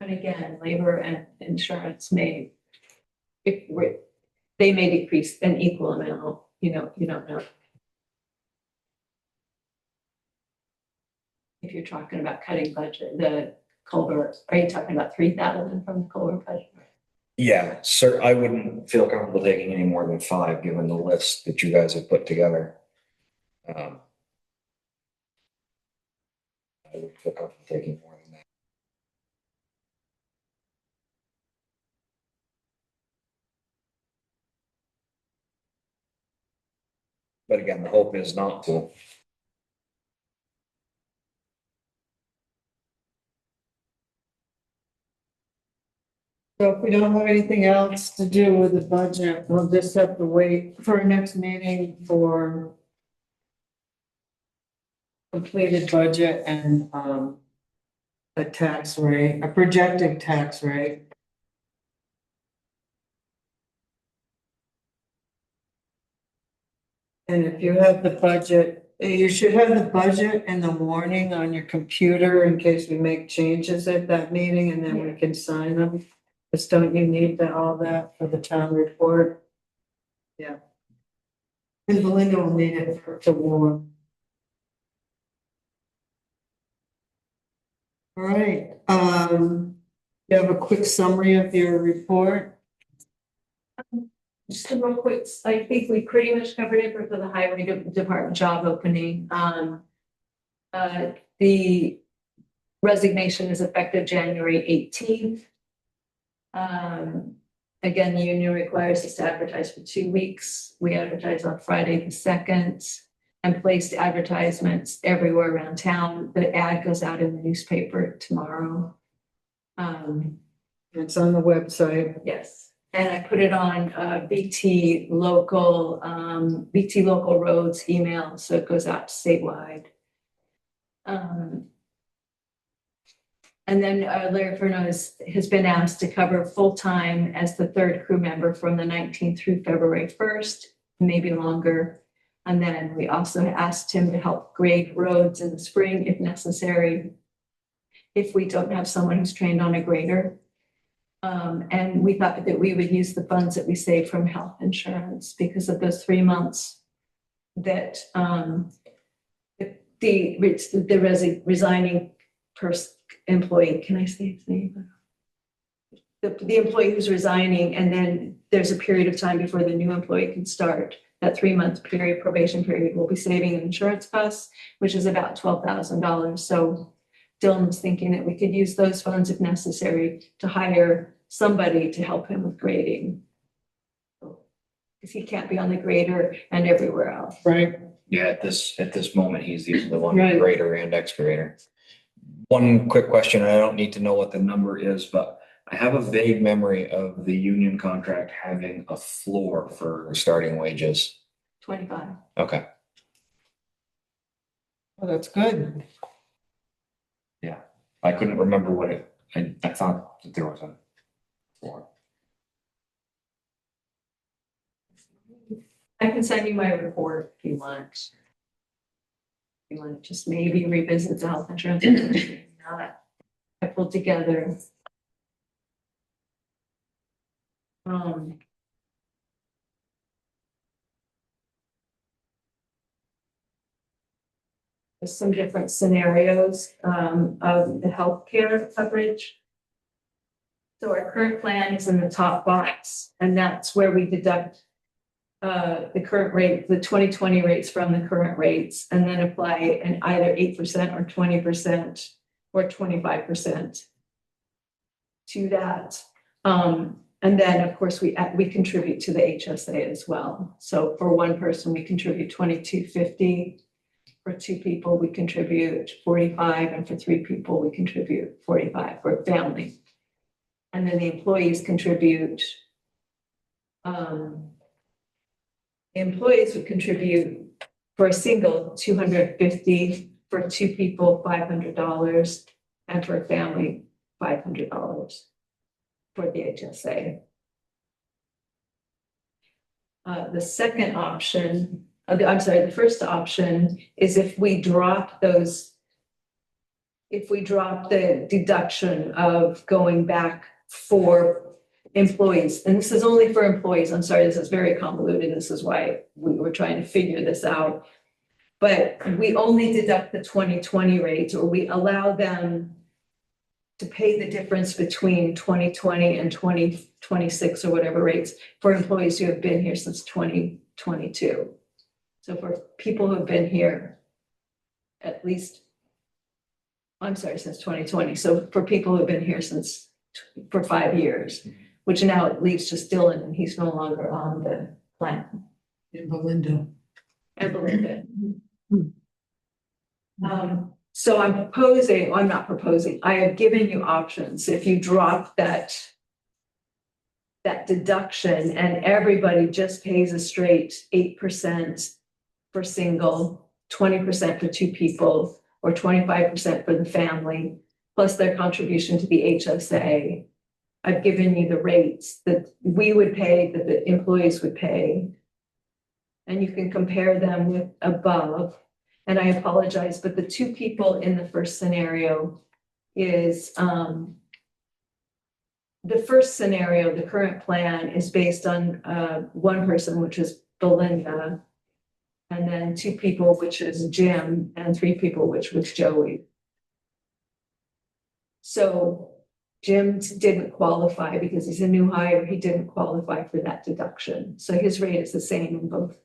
But again, labor and insurance may, they may decrease an equal amount, you don't know. If you're talking about cutting budget, the culvert, are you talking about 3,000 from the culvert budget?
Yeah, sir, I wouldn't feel comfortable taking any more than 5, given the list that you guys have put together. I would feel comfortable taking more than that. But again, the hope is not to.
So if we don't have anything else to do with the budget, we'll just have to wait for our next meeting for completed budget and, a tax rate, a projected tax rate. And if you have the budget, you should have the budget in the morning on your computer in case we make changes at that meeting and then we can sign them. Just don't you need all that for the town report? Yeah. And Belinda will need it to warn. All right, you have a quick summary of your report?
Just a real quick, I think we pretty much covered it for the highway department job opening. The resignation is effective January 18th. Again, the union requires us to advertise for 2 weeks. We advertise on Friday the 2nd and placed advertisements everywhere around town. The ad goes out in the newspaper tomorrow.
It's on the website.
Yes, and I put it on BT local roads email, so it goes out statewide. And then Larry Furno has been asked to cover full-time as the 3rd crew member from the 19th through February 1st, maybe longer. And then we also asked him to help grade roads in the spring if necessary, if we don't have someone who's trained on a grader. And we thought that we would use the funds that we saved from health insurance because of those 3 months that the resigning employee, can I say his name? The employee who's resigning, and then there's a period of time before the new employee can start. That 3-month period, probation period, will be saving in insurance costs, which is about $12,000. So Dylan was thinking that we could use those funds if necessary to hire somebody to help him with grading. Because he can't be on the grader and everywhere else.
Right.
Yeah, at this moment, he's the only one
Right.
grader and excavator. One quick question, and I don't need to know what the number is, but I have a vague memory of the union contract having a floor for starting wages.
25.
Okay.
Well, that's good.
Yeah, I couldn't remember what I thought that there was a floor.
I can send you my report if you want. You want to just maybe revisit the health insurance. Not. I pulled together There's some different scenarios of the healthcare coverage. So our current plan is in the top box, and that's where we deduct the current rate, the 2020 rates from the current rates, and then apply an either 8% or 20% or 25% to that. And then, of course, we contribute to the HSA as well. So for one person, we contribute $22.50. For two people, we contribute 45, and for three people, we contribute 45 for a family. And then the employees contribute. Employees would contribute for a single $250, for two people $500, and for a family $500 for the HSA. The second option, the first option is if we drop those, if we drop the deduction of going back for employees, and this is only for employees. I'm sorry, this is very convoluted. This is why we were trying to figure this out. But we only deduct the 2020 rates, or we allow them to pay the difference between 2020 and 2026 or whatever rates for employees who have been here since 2022. So for people who have been here at least, I'm sorry, since 2020. So for people who have been here for 5 years, which now it leaves just Dylan, and he's no longer on the plan.
And Belinda.
And Belinda. So I'm not proposing, I have given you options. If you drop that deduction and everybody just pays a straight 8% for single, 20% for two people, or 25% for the family, plus their contribution to the HSA. I've given you the rates that we would pay, that the employees would pay. And you can compare them with above. And I apologize, but the two people in the first scenario is, the first scenario, the current plan is based on one person, which is Belinda, and then two people, which is Jim, and three people, which was Joey. So Jim didn't qualify because he's a new hire. He didn't qualify for that deduction. So his rate is the same in both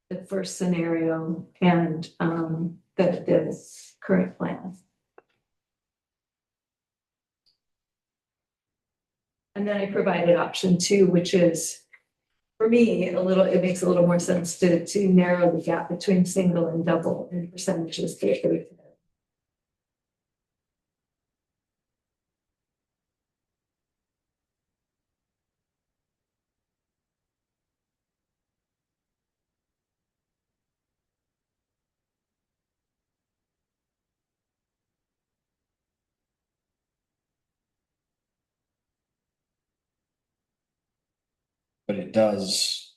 the first scenario and the current plan. And then I provided option 2, which is, for me, it makes a little more sense to narrow the gap between single and double in percentages.
But it does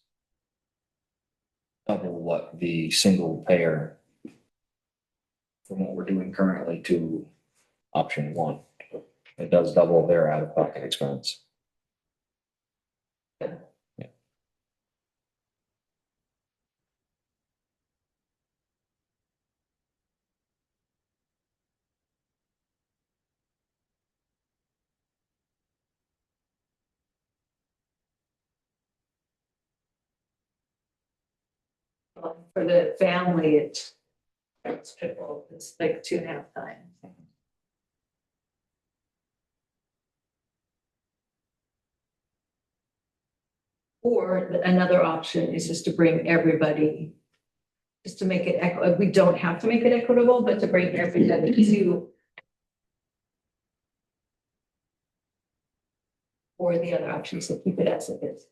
double what the single payer from what we're doing currently to option 1. It does double their out-of-pocket expense.
Yeah.
Yeah.
For the family, it's triple. It's like 2.5 times. Or another option is just to bring everybody, just to make it, we don't have to make it equitable, but to bring everybody to, or the other options to keep it as it is.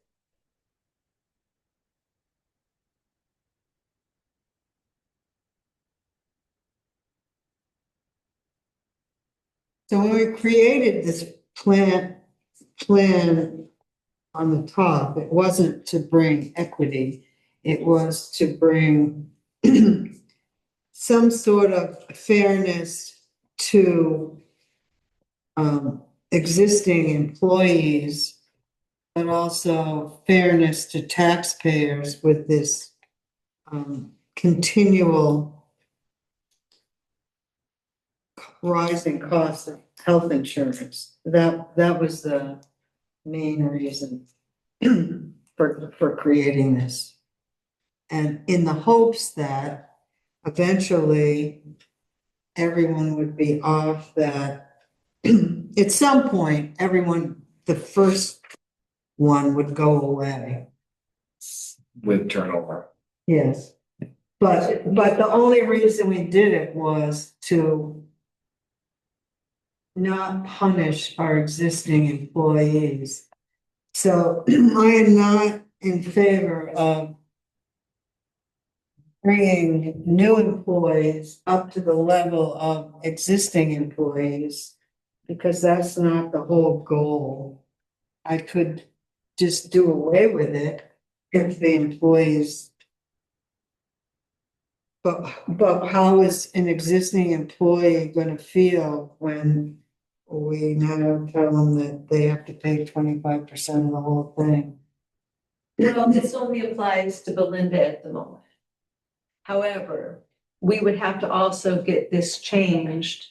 So when we created this plan on the top, it wasn't to bring equity. It was to bring some sort of fairness to existing employees but also fairness to taxpayers with this continual rising cost of health insurance. That was the main reason for creating this. And in the hopes that eventually everyone would be off that, at some point, the first one would go away.
With turnover.
Yes. But the only reason we did it was to not punish our existing employees. So I am not in favor of bringing new employees up to the level of existing employees, because that's not the whole goal. I could just do away with it if the employees. But how is an existing employee gonna feel when we now tell them that they have to pay 25% of the whole thing?
Well, this only applies to Belinda at the moment. However, we would have to also get this changed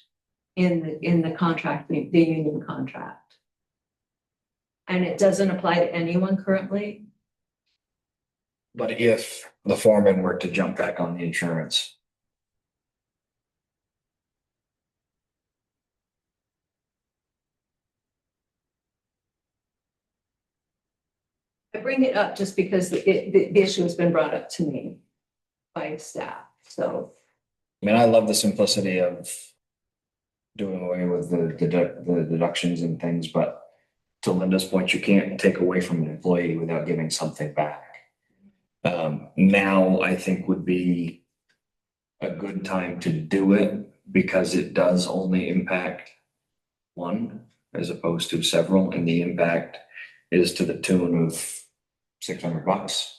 in the contract, the union contract. And it doesn't apply to anyone currently.
But if the foreman were to jump back on the insurance,
I bring it up just because the issue has been brought up to me by staff, so.
I mean, I love the simplicity of doing away with the deductions and things, but to Linda's point, you can't take away from an employee without giving something back. Now I think would be a good time to do it because it does only impact one as opposed to several, and the impact is to the tune of $600.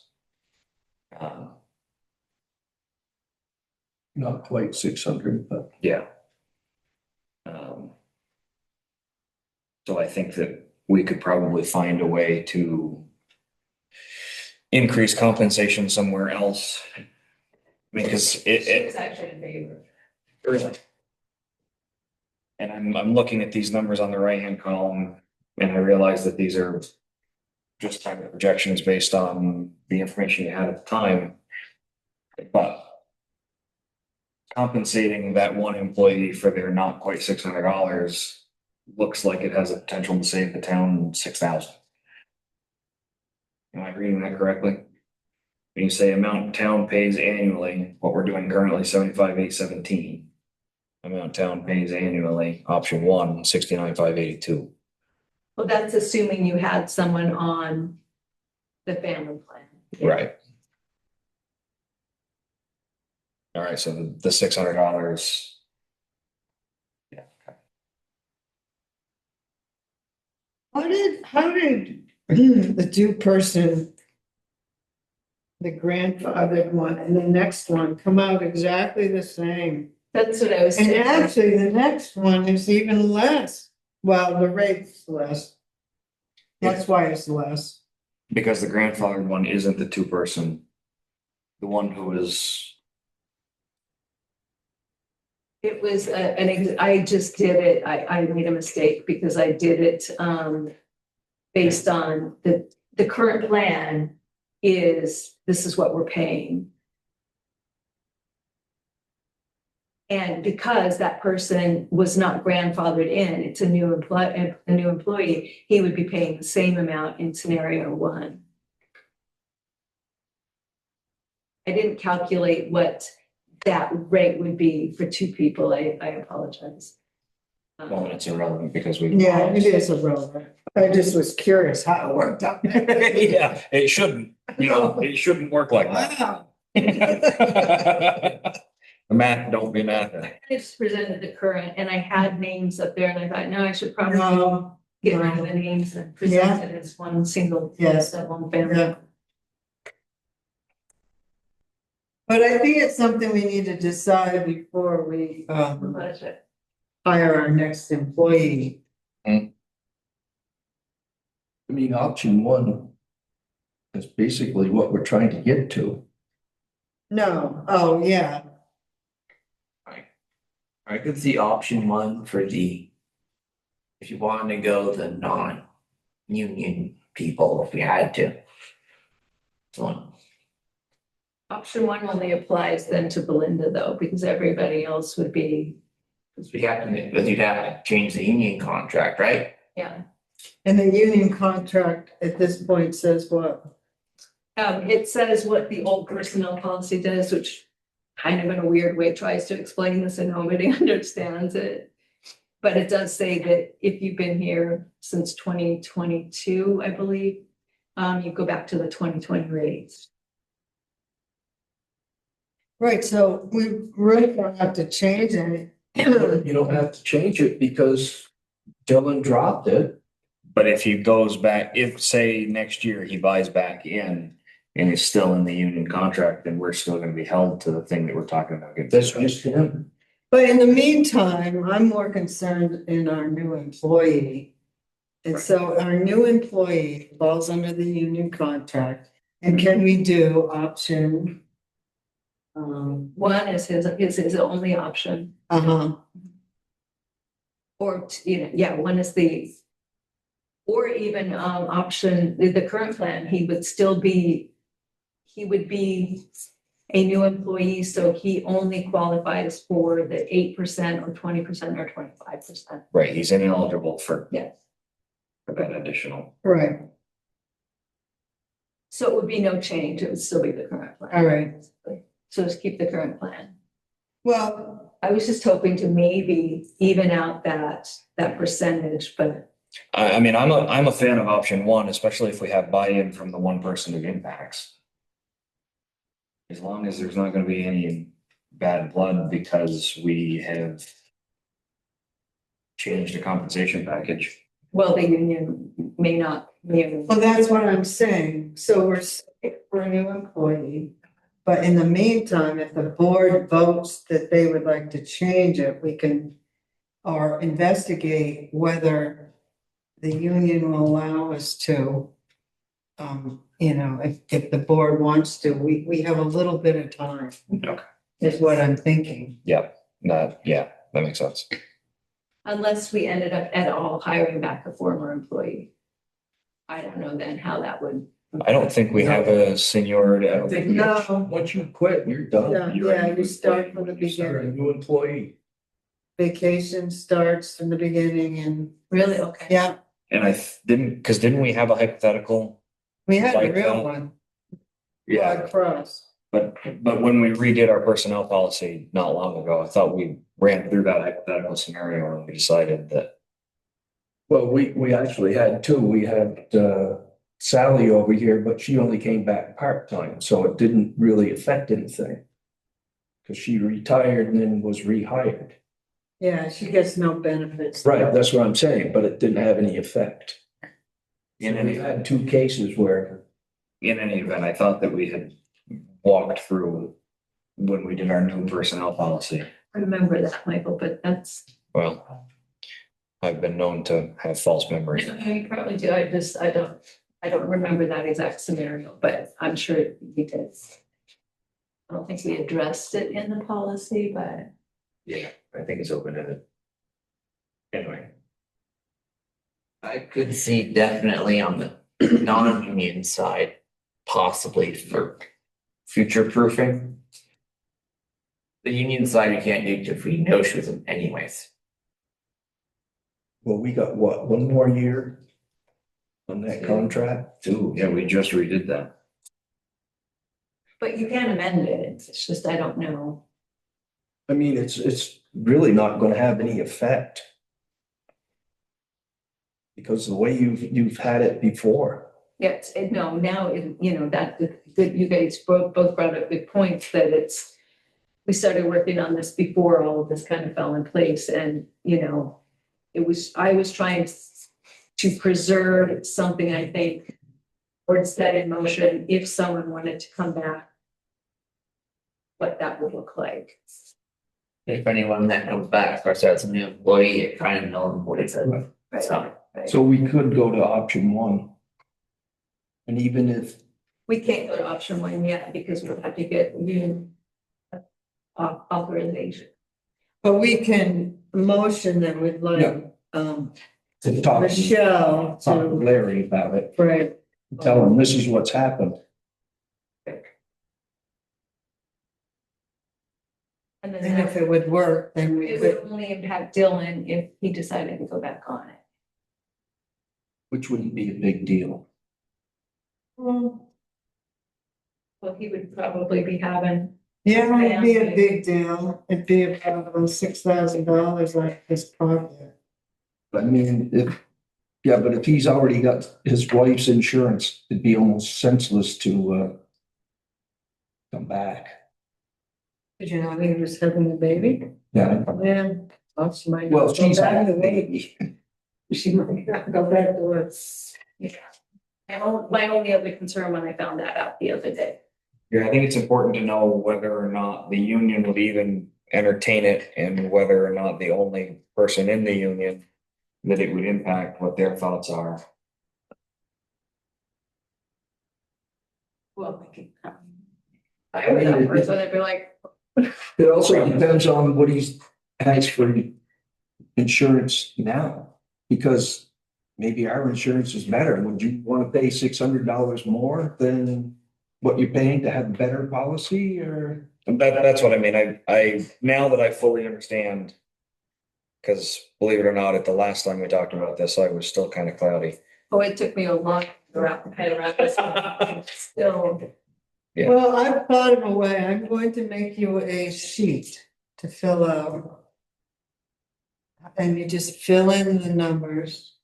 Not quite 600, but.
Yeah. So I think that we could probably find a way to increase compensation somewhere else. I mean, because
It's actually in favor.
really. And I'm looking at these numbers on the right-hand column, and I realize that these are just kind of projections based on the information you had at the time. But compensating that one employee for their not quite $600 looks like it has a potential to save the town $6,000. Am I reading that correctly? When you say amount town pays annually, what we're doing currently, 75,817. Amount town pays annually, option one, 69,582.
Well, that's assuming you had someone on the family plan.
Right. All right, so the $600. Yeah. Okay.
How did the two-person, the grandfathered one and the next one come out exactly the same?
That's what I was
And
saying.
actually, the next one is even less. Well, the rate's less. That's why it's less.
Because the grandfathered one isn't the two-person. The one who is,
It was, I just did it, I made a mistake because I did it, based on the current plan is, this is what we're paying. And because that person was not grandfathered in, it's a new employee, he would be paying the same amount in scenario one. I didn't calculate what that rate would be for two people. I apologize.
well, it's irrelevant because we.
Yeah, it is irrelevant. I just was curious how it worked out.
Yeah, it shouldn't, it shouldn't work like that.
Wow.
Math, don't be math.
I just presented the current and I had names up there and I thought, no, I should probably
No,
get rid of the names and present it as one single.
Yes.
One family.
yeah. But I think it's something we need to decide before we
Budget.
hire our next employee.
We mean, option one is basically what we're trying to get to.
No, oh, yeah,
I could see option one for the. If you wanted to go the non-union people, if we had to. So,
Option one only applies then to Belinda though, because everybody else would be,
because you'd have to change the union contract, right?
yeah.
and the union contract at this point says what?
It says what the old personnel policy does, which kind of in a weird way tries to explain this and nobody understands it. But it does say that if you've been here since 2022, I believe, you go back to the 2020 rates.
Right, so we really don't have to change any.
You don't have to change it because Dylan dropped it.
But if he goes back, if say next year he buys back in and is still in the union contract, then we're still gonna be held to the thing that we're talking about.
That's just him.
But in the meantime, I'm more concerned in our new employee. And so our new employee falls under the union contract, and can we do option?
One is his only option,
Uh-huh,
or, yeah, one is or even, option, the current plan, he would be a new employee, so he only qualifies for the 8% or 20% or 25%.
Right, he's ineligible for.
Yes.
For that additional.
right,
So it would be no change, it would still be the current plan.
all right.
So just keep the current plan.
Well,
I was just hoping to maybe even out that percentage, but
I mean, I'm a fan of option one, especially if we have buy-in from the one person it impacts. As long as there's not gonna be any bad blood because we have changed the compensation package.
well, the union may not,
well, that's what I'm saying. So we're a new employee. But in the meantime, if the board votes that they would like to change it, we can or investigate whether the union will allow us to. If the board wants to, we have a little bit of time.
Okay.
Is what I'm thinking.
Yeah, that makes sense.
unless we ended up at all hiring back a former employee. I don't know then how that would.
I don't think we have a seniority. I
I
don't
think
think.
No.
once you quit, you're done.
Yeah,
You're a
yeah,
new
you start
employee.
from the
You start a
beginning.
new employee.
Vacation starts from the beginning and,
Really? Okay.
yeah,
And didn't we have a hypothetical?
we had a
Like
real
that?
one.
Yeah,
Broad Cross.
but when we redid our personnel policy not long ago, I thought we ran through that hypothetical scenario and we decided that.
Well, we actually had two. We had Sally over here, but she only came back part-time, so it didn't really affect anything. Because she retired and then was rehired.
Yeah, she gets no benefits.
Right, that's what I'm saying, but it didn't have any effect.
In
And we
any,
had two cases where,
in any event, I thought that we had walked through when we did our new personnel policy.
I remember that, Michael, but that's.
Well, I've been known to have false memories.
You probably do. I don't remember that exact scenario, but I'm sure we did. I don't think we addressed it in the policy, but.
Yeah, I think it's open-ended. Anyway.
I could see definitely on the non-union side, possibly for future proofing. The union side, you can't do if we negotiate with them anyways.
well, we got what, one more year on that contract?
Two, yeah, we just redid that.
But you can amend it. It's just, I don't know.
I mean, it's really not gonna have any effect. Because the way you've had it before.
Yes, no, now, that, you guys both brought up good points that we started working on this before all of this kind of fell in place and, I was trying to preserve something, I think, or set in motion if someone wanted to come back, what that would look like.
If anyone that comes back starts out as a new employee, it kind of knows what it's about.
Right.
So,
So we could go to option one. And even if,
We can't go to option one yet because we'll have to get union authorization.
But we can motion that we'd
Yeah.
like,
to talk
Michelle
to
to,
Larry about it,
right,
tell him this is what's happened.
And then
and if it would work, then we
it would
could.
only impact Dylan if he decided to go back on it.
Which wouldn't be a big deal.
Well,
Well, he would probably be having,
yeah, it'd be a big deal. It'd be about $6,000 like this project.
I mean, but if he's already got his wife's insurance, it'd be almost senseless to come back.
Did you know he was having a baby?
Yeah.
Yeah. Well, she might
Well,
not go
she's
back
having
to
a baby.
She might not go back to work.
yeah. My only other concern when I found that out the other day.
Yeah, I think it's important to know whether or not the union would even entertain it and whether or not the only person in the union that it would impact, what their thoughts are.
Well, I would have first, so they'd be like,
It also depends on what he's has for insurance now, because maybe our insurance is better. Would you want to pay $600 more than what you're paying to have a better policy, or?
That's what I mean. I now that I fully understand, because believe it or not, at the last time we talked about this, I was still kind of cloudy.
oh, it took me a long time to wrap my head around this. Still,
Yeah.
Well, I've thought of a way. I'm going to make you a sheet to fill out. And you just fill in the numbers.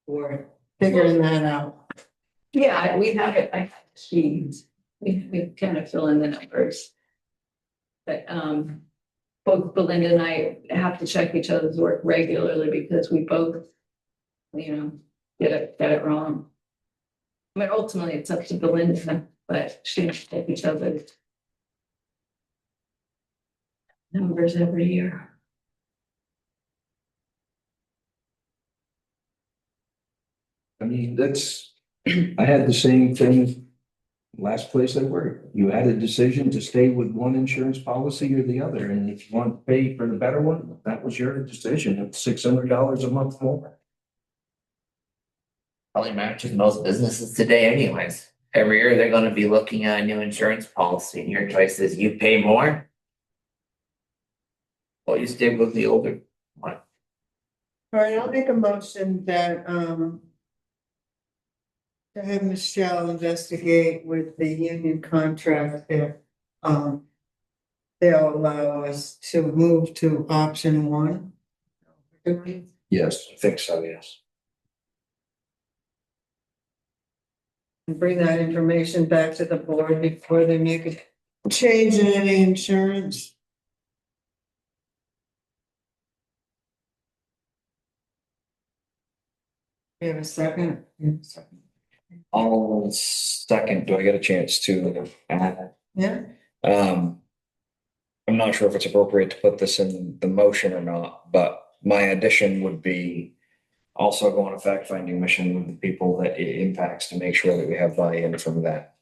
Or figuring that out.
yeah, we have it, I have the sheets, we kind of fill in the numbers. But, both Belinda and I have to check each other's work regularly because we both, get it wrong. I mean, ultimately, it's up to Belinda, but she has to check each other's numbers every year.
I mean, I had the same thing last place I worked. You had a decision to stay with one insurance policy or the other, and if you want to pay for the better one, that was your decision. It's $600 a month more.
Probably matches most businesses today anyways. Every year they're gonna be looking at a new insurance policy and your choice is you pay more. Or you stick with the older one.
All right, I'll make a motion that, to have Michelle investigate with the union contract if, they'll allow us to move to option one.
Yes.
I think so, yes.
And bring that information back to the board before they make a change in any insurance. You have a second?
I'll second. Do I get a chance to add?
Yeah,
I'm not sure if it's appropriate to put this in the motion or not, but my addition would be also go on a fact-finding mission with the people that it impacts to make sure that we have buy-in from that.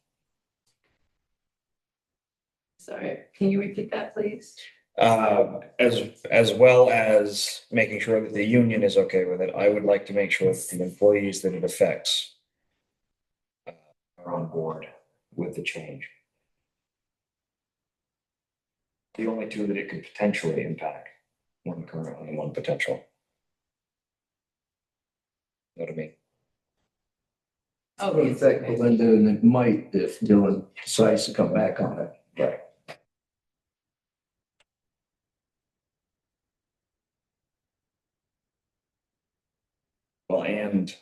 Sorry, can you repeat that, please?
As well as making sure that the union is okay with it, I would like to make sure that the employees that it affects are on board with the change. The only two that it could potentially impact, one currently and one potential. Know what I mean?
Oh,
It'll affect Belinda, and it might if Dylan decides to come back on it.
Right. Well, and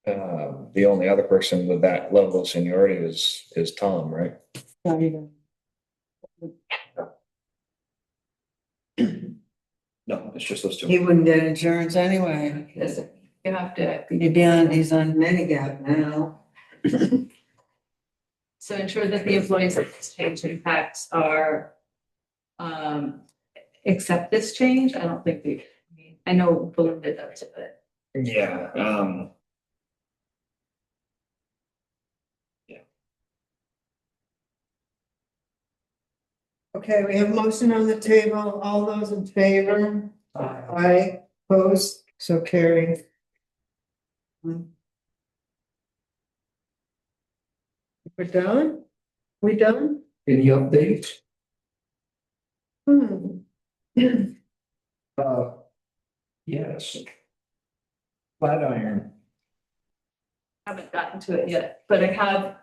the only other person with that level of seniority is Tom, right?
not even.
No, it's just those two.
He wouldn't get insurance anyway.
Because you have to,
He's on Medigap now.
so ensure that the employees of this change impacts are, accept this change. I don't think I know Belinda does it, but
Yeah,
Okay, we have a motion on the table. All those in favor? Aye. Opposed, so carried. We're done? We done?
Any updates?
Hmm.
Yes. Flatiron.
Haven't gotten to it yet, but I've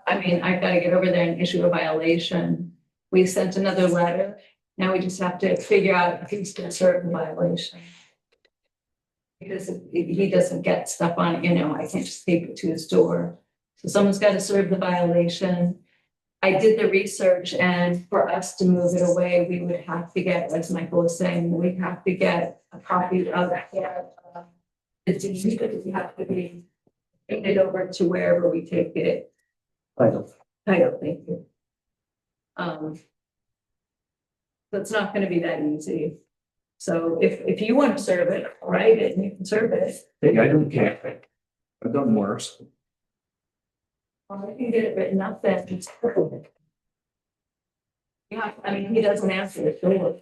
gotta get over there and issue a violation. We sent another letter. Now we just have to figure out if he's gonna serve the violation. Because if he doesn't get stuff on, I can't just take it to his door. So someone's gotta serve the violation. I did the research, and for us to move it away, we would have to get, as Michael was saying, we'd have to get a copy of the deed, because we have to be it over to wherever we take it.
Title.
Title, thank you. So it's not gonna be that easy. So if you want to serve it, write it and you can serve it.
Hey, I don't care. I've done worse.
Well, I can get it written up then. Yeah, he doesn't answer the door.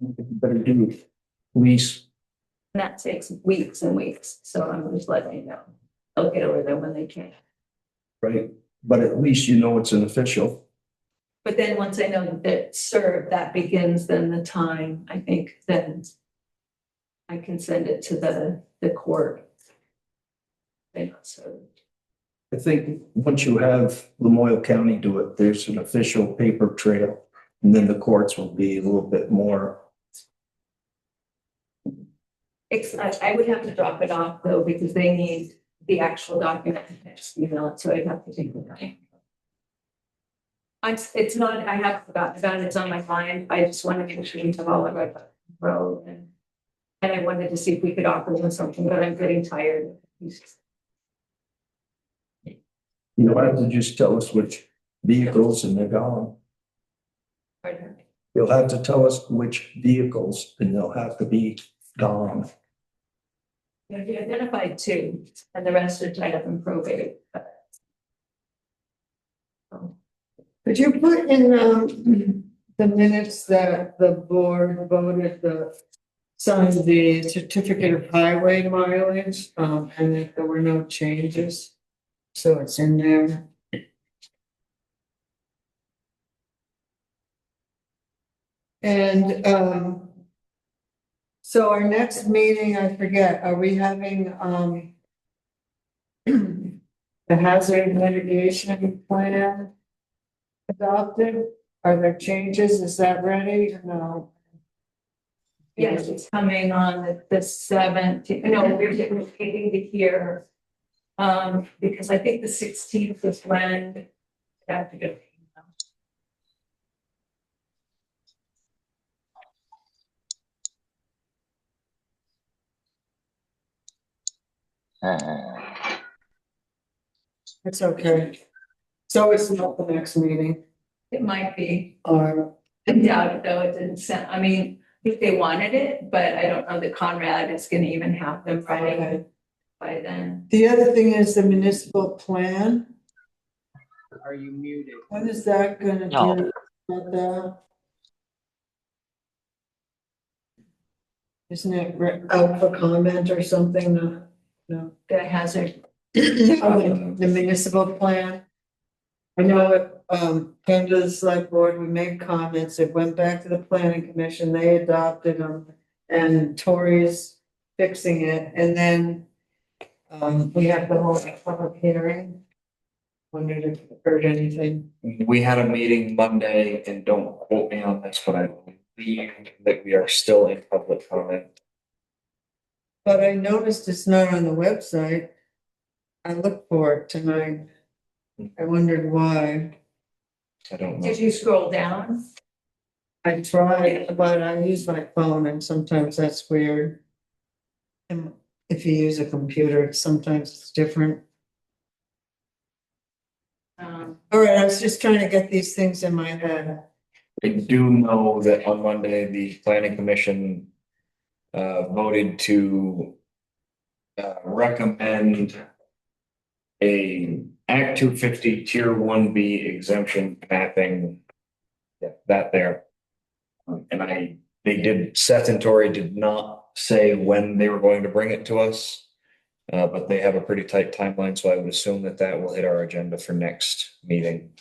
Better do lease.
And that takes weeks and weeks, so I'm just letting you know. They'll get over there when they can.
Right, but at least you know it's an official.
But then once I know that it's served, that begins then the time, I think, then I can send it to the court. They're not served.
I think once you have Lamoille County do it, there's an official paper trail. And then the courts will be a little bit more.
I would have to drop it off though, because they need the actual document, I can't just email it, so I'd have to take the time. It's not, I haven't forgotten about it, it's on my mind, I just wanted to make sure we have all of our road and I wanted to see if we could offer them something, but I'm getting tired.
You'll have to just tell us which vehicles and they're gone.
Pardon?
You'll have to tell us which vehicles and they'll have to be gone.
Yeah, we identified two, and the rest are tied up in probate.
Could you put in the minutes that the board voted sign the certificate of highway mileage, and that there were no changes? So it's in there. And so our next meeting, I forget, are we having the hazard mitigation plan adopted? Are there changes? Is that ready? No.
Yes, it's coming on the 17th, no, we're waiting to hear. Because I think the 16th is when. I have to go.
It's okay. So it's not the next meeting,
It might be,
or
I doubt it though, it didn't sound, I think they wanted it, but I don't know that Conrad is gonna even have them ready
okay.
by then.
The other thing is the municipal plan.
Are you muted?
When is that gonna
No.
do? About that? Isn't it out for comment or something? No.
The hazard,
The municipal plan. I know it came to the select board, we made comments, it went back to the planning commission, they adopted them. And Tori's fixing it, and then we have the whole public hearing. Wondered if you heard anything.
We had a meeting Monday, and don't quote me on this, but I believe that we are still in public comment.
But I noticed it's not on the website. I looked for it tonight. I wondered why.
I don't know.
did you scroll down?
I tried, but I use my phone and sometimes that's weird. And if you use a computer, sometimes it's different. All right, I was just trying to get these things in my head.
I do know that on Monday, the planning commission voted to recommend a Act 250 Tier 1B exemption mapping. Yeah, that there. They did, Seth and Tori did not say when they were going to bring it to us. But they have a pretty tight timeline, so I would assume that that will hit our agenda for next meeting.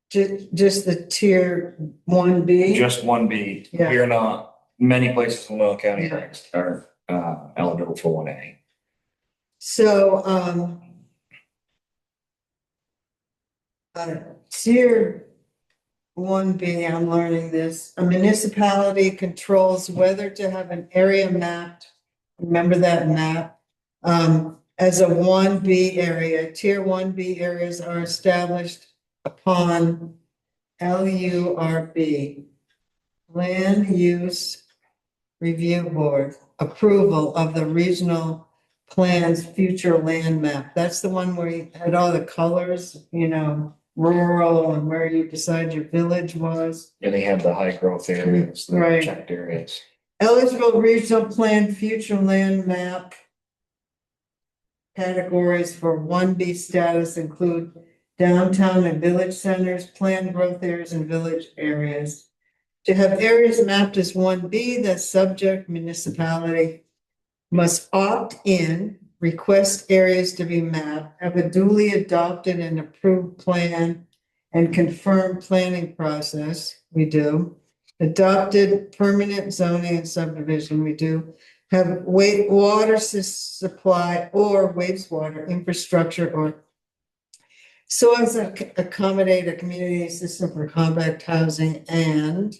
Just the tier 1B?
Just 1B.
Yeah.
We are not, many places in Will County
Yeah.
are eligible for 1A.
So, tier 1B, I'm learning this. A municipality controls whether to have an area mapped. Remember that map? As a 1B area, tier 1B areas are established upon LURB, Land Use Review Board, approval of the regional plan's future land map. That's the one where you had all the colors, rural and where you decide your village was.
And they have the high growth areas, the
Right.
checked areas.
Eligible regional plan, future land map. Categories for 1B status include downtown and village centers, planned growth areas and village areas. To have areas mapped as 1B, the subject municipality must opt in, request areas to be mapped, have a duly adopted and approved plan and confirmed planning process, we do. Adopted permanent zoning and subdivision, we do. Have water supply or wastewater infrastructure or so as to accommodate a community system for compact housing and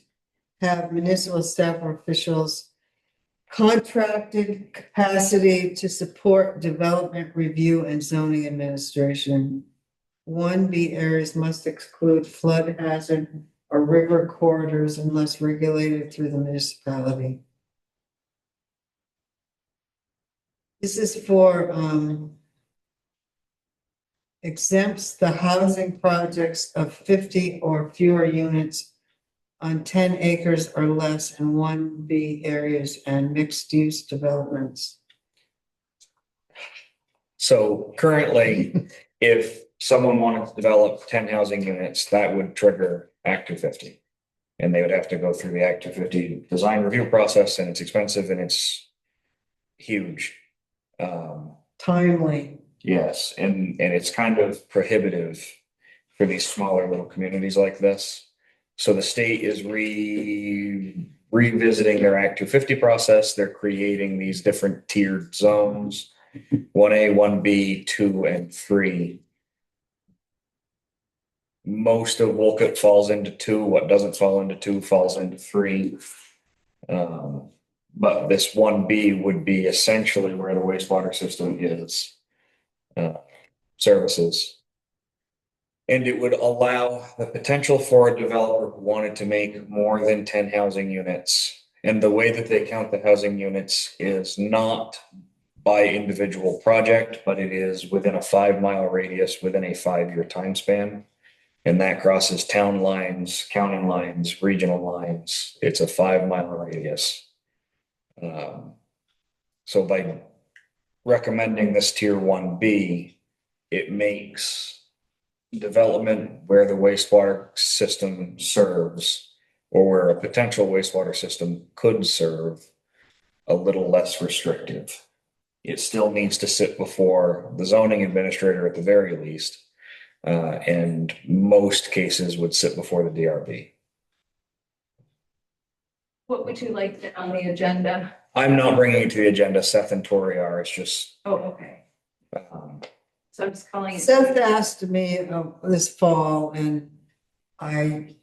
have municipal staff or officials contracted capacity to support development review and zoning administration. 1B areas must exclude flood hazard or river corridors unless regulated through the municipality. This is for exempts the housing projects of 50 or fewer units on 10 acres or less in 1B areas and mixed use developments.
So currently, if someone wanted to develop 10 housing units, that would trigger Act 250. And they would have to go through the Act 250 design review process, and it's expensive and it's huge.
Timely.
Yes, and it's kind of prohibitive for these smaller little communities like this. So the state is revisiting their Act 250 process. They're creating these different tiered zones, 1A, 1B, 2, and 3. Most of Wolcott falls into 2. What doesn't fall into 2 falls into 3. But this 1B would be essentially where the wastewater system is, services. And it would allow the potential for a developer who wanted to make more than 10 housing units. And the way that they count the housing units is not by individual project, but it is within a 5-mile radius within a 5-year time span. And that crosses town lines, county lines, regional lines. It's a 5-mile radius. So by recommending this tier 1B, it makes development where the wastewater system serves or where a potential wastewater system could serve a little less restrictive. It still needs to sit before the zoning administrator at the very least, and most cases would sit before the DRB.
What would you like on the agenda?
I'm not bringing it to the agenda. Seth and Tori are. It's just.
Oh, okay. So I'm just calling it.
Seth asked me this fall and I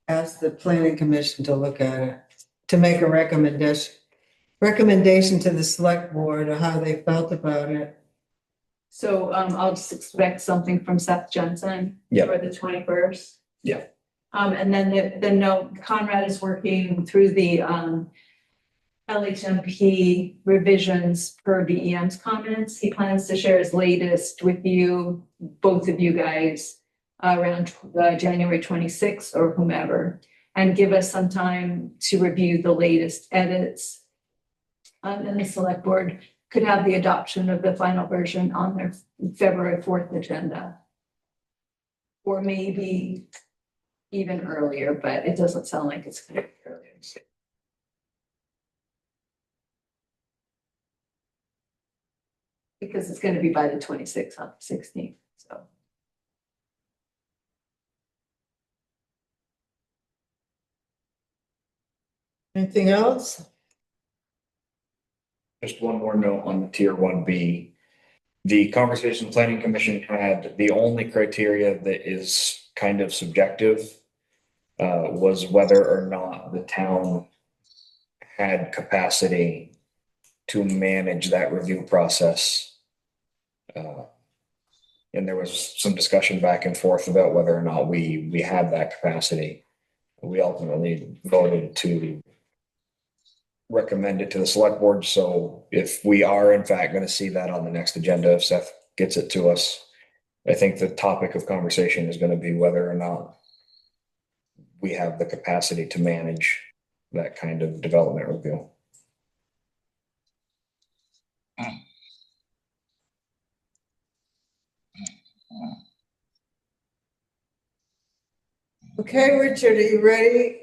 asked the planning commission to look at it, to make a recommendation to the select board of how they felt about it.
So I'll just expect something from Seth Jensen.
Yeah.
For the 21st.
Yeah.
And then no, Conrad is working through the LHMP revisions per DEM's comments. He plans to share his latest with you, both of you guys, around January 26th or whomever, and give us some time to review the latest edits. And the select board could have the adoption of the final version on their February 4th agenda. Or maybe even earlier, but it doesn't sound like it's gonna be earlier. Because it's gonna be by the 26th, not the 16th, so.
Anything else?
Just one more note on the tier 1B. The conversation planning commission had the only criteria that is kind of subjective was whether or not the town had capacity to manage that review process. And there was some discussion back and forth about whether or not we had that capacity. We ultimately voted to recommend it to the select board. So if we are in fact going to see that on the next agenda, if Seth gets it to us, I think the topic of conversation is going to be whether or not we have the capacity to manage that kind of development review.
Okay, Richard, are you ready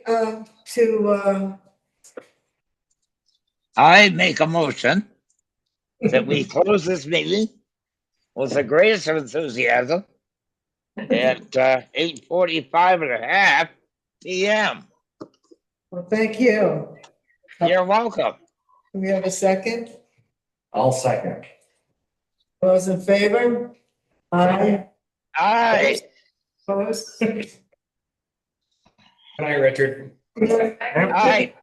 to
I make a motion that we close this meeting with the greatest of enthusiasm at 8:45 PM.
well, thank you.
You're welcome.
Do we have a second?
I'll second.
Those in favor? Aye.
Aye.
Opposed?
Good night, Richard.
Aye.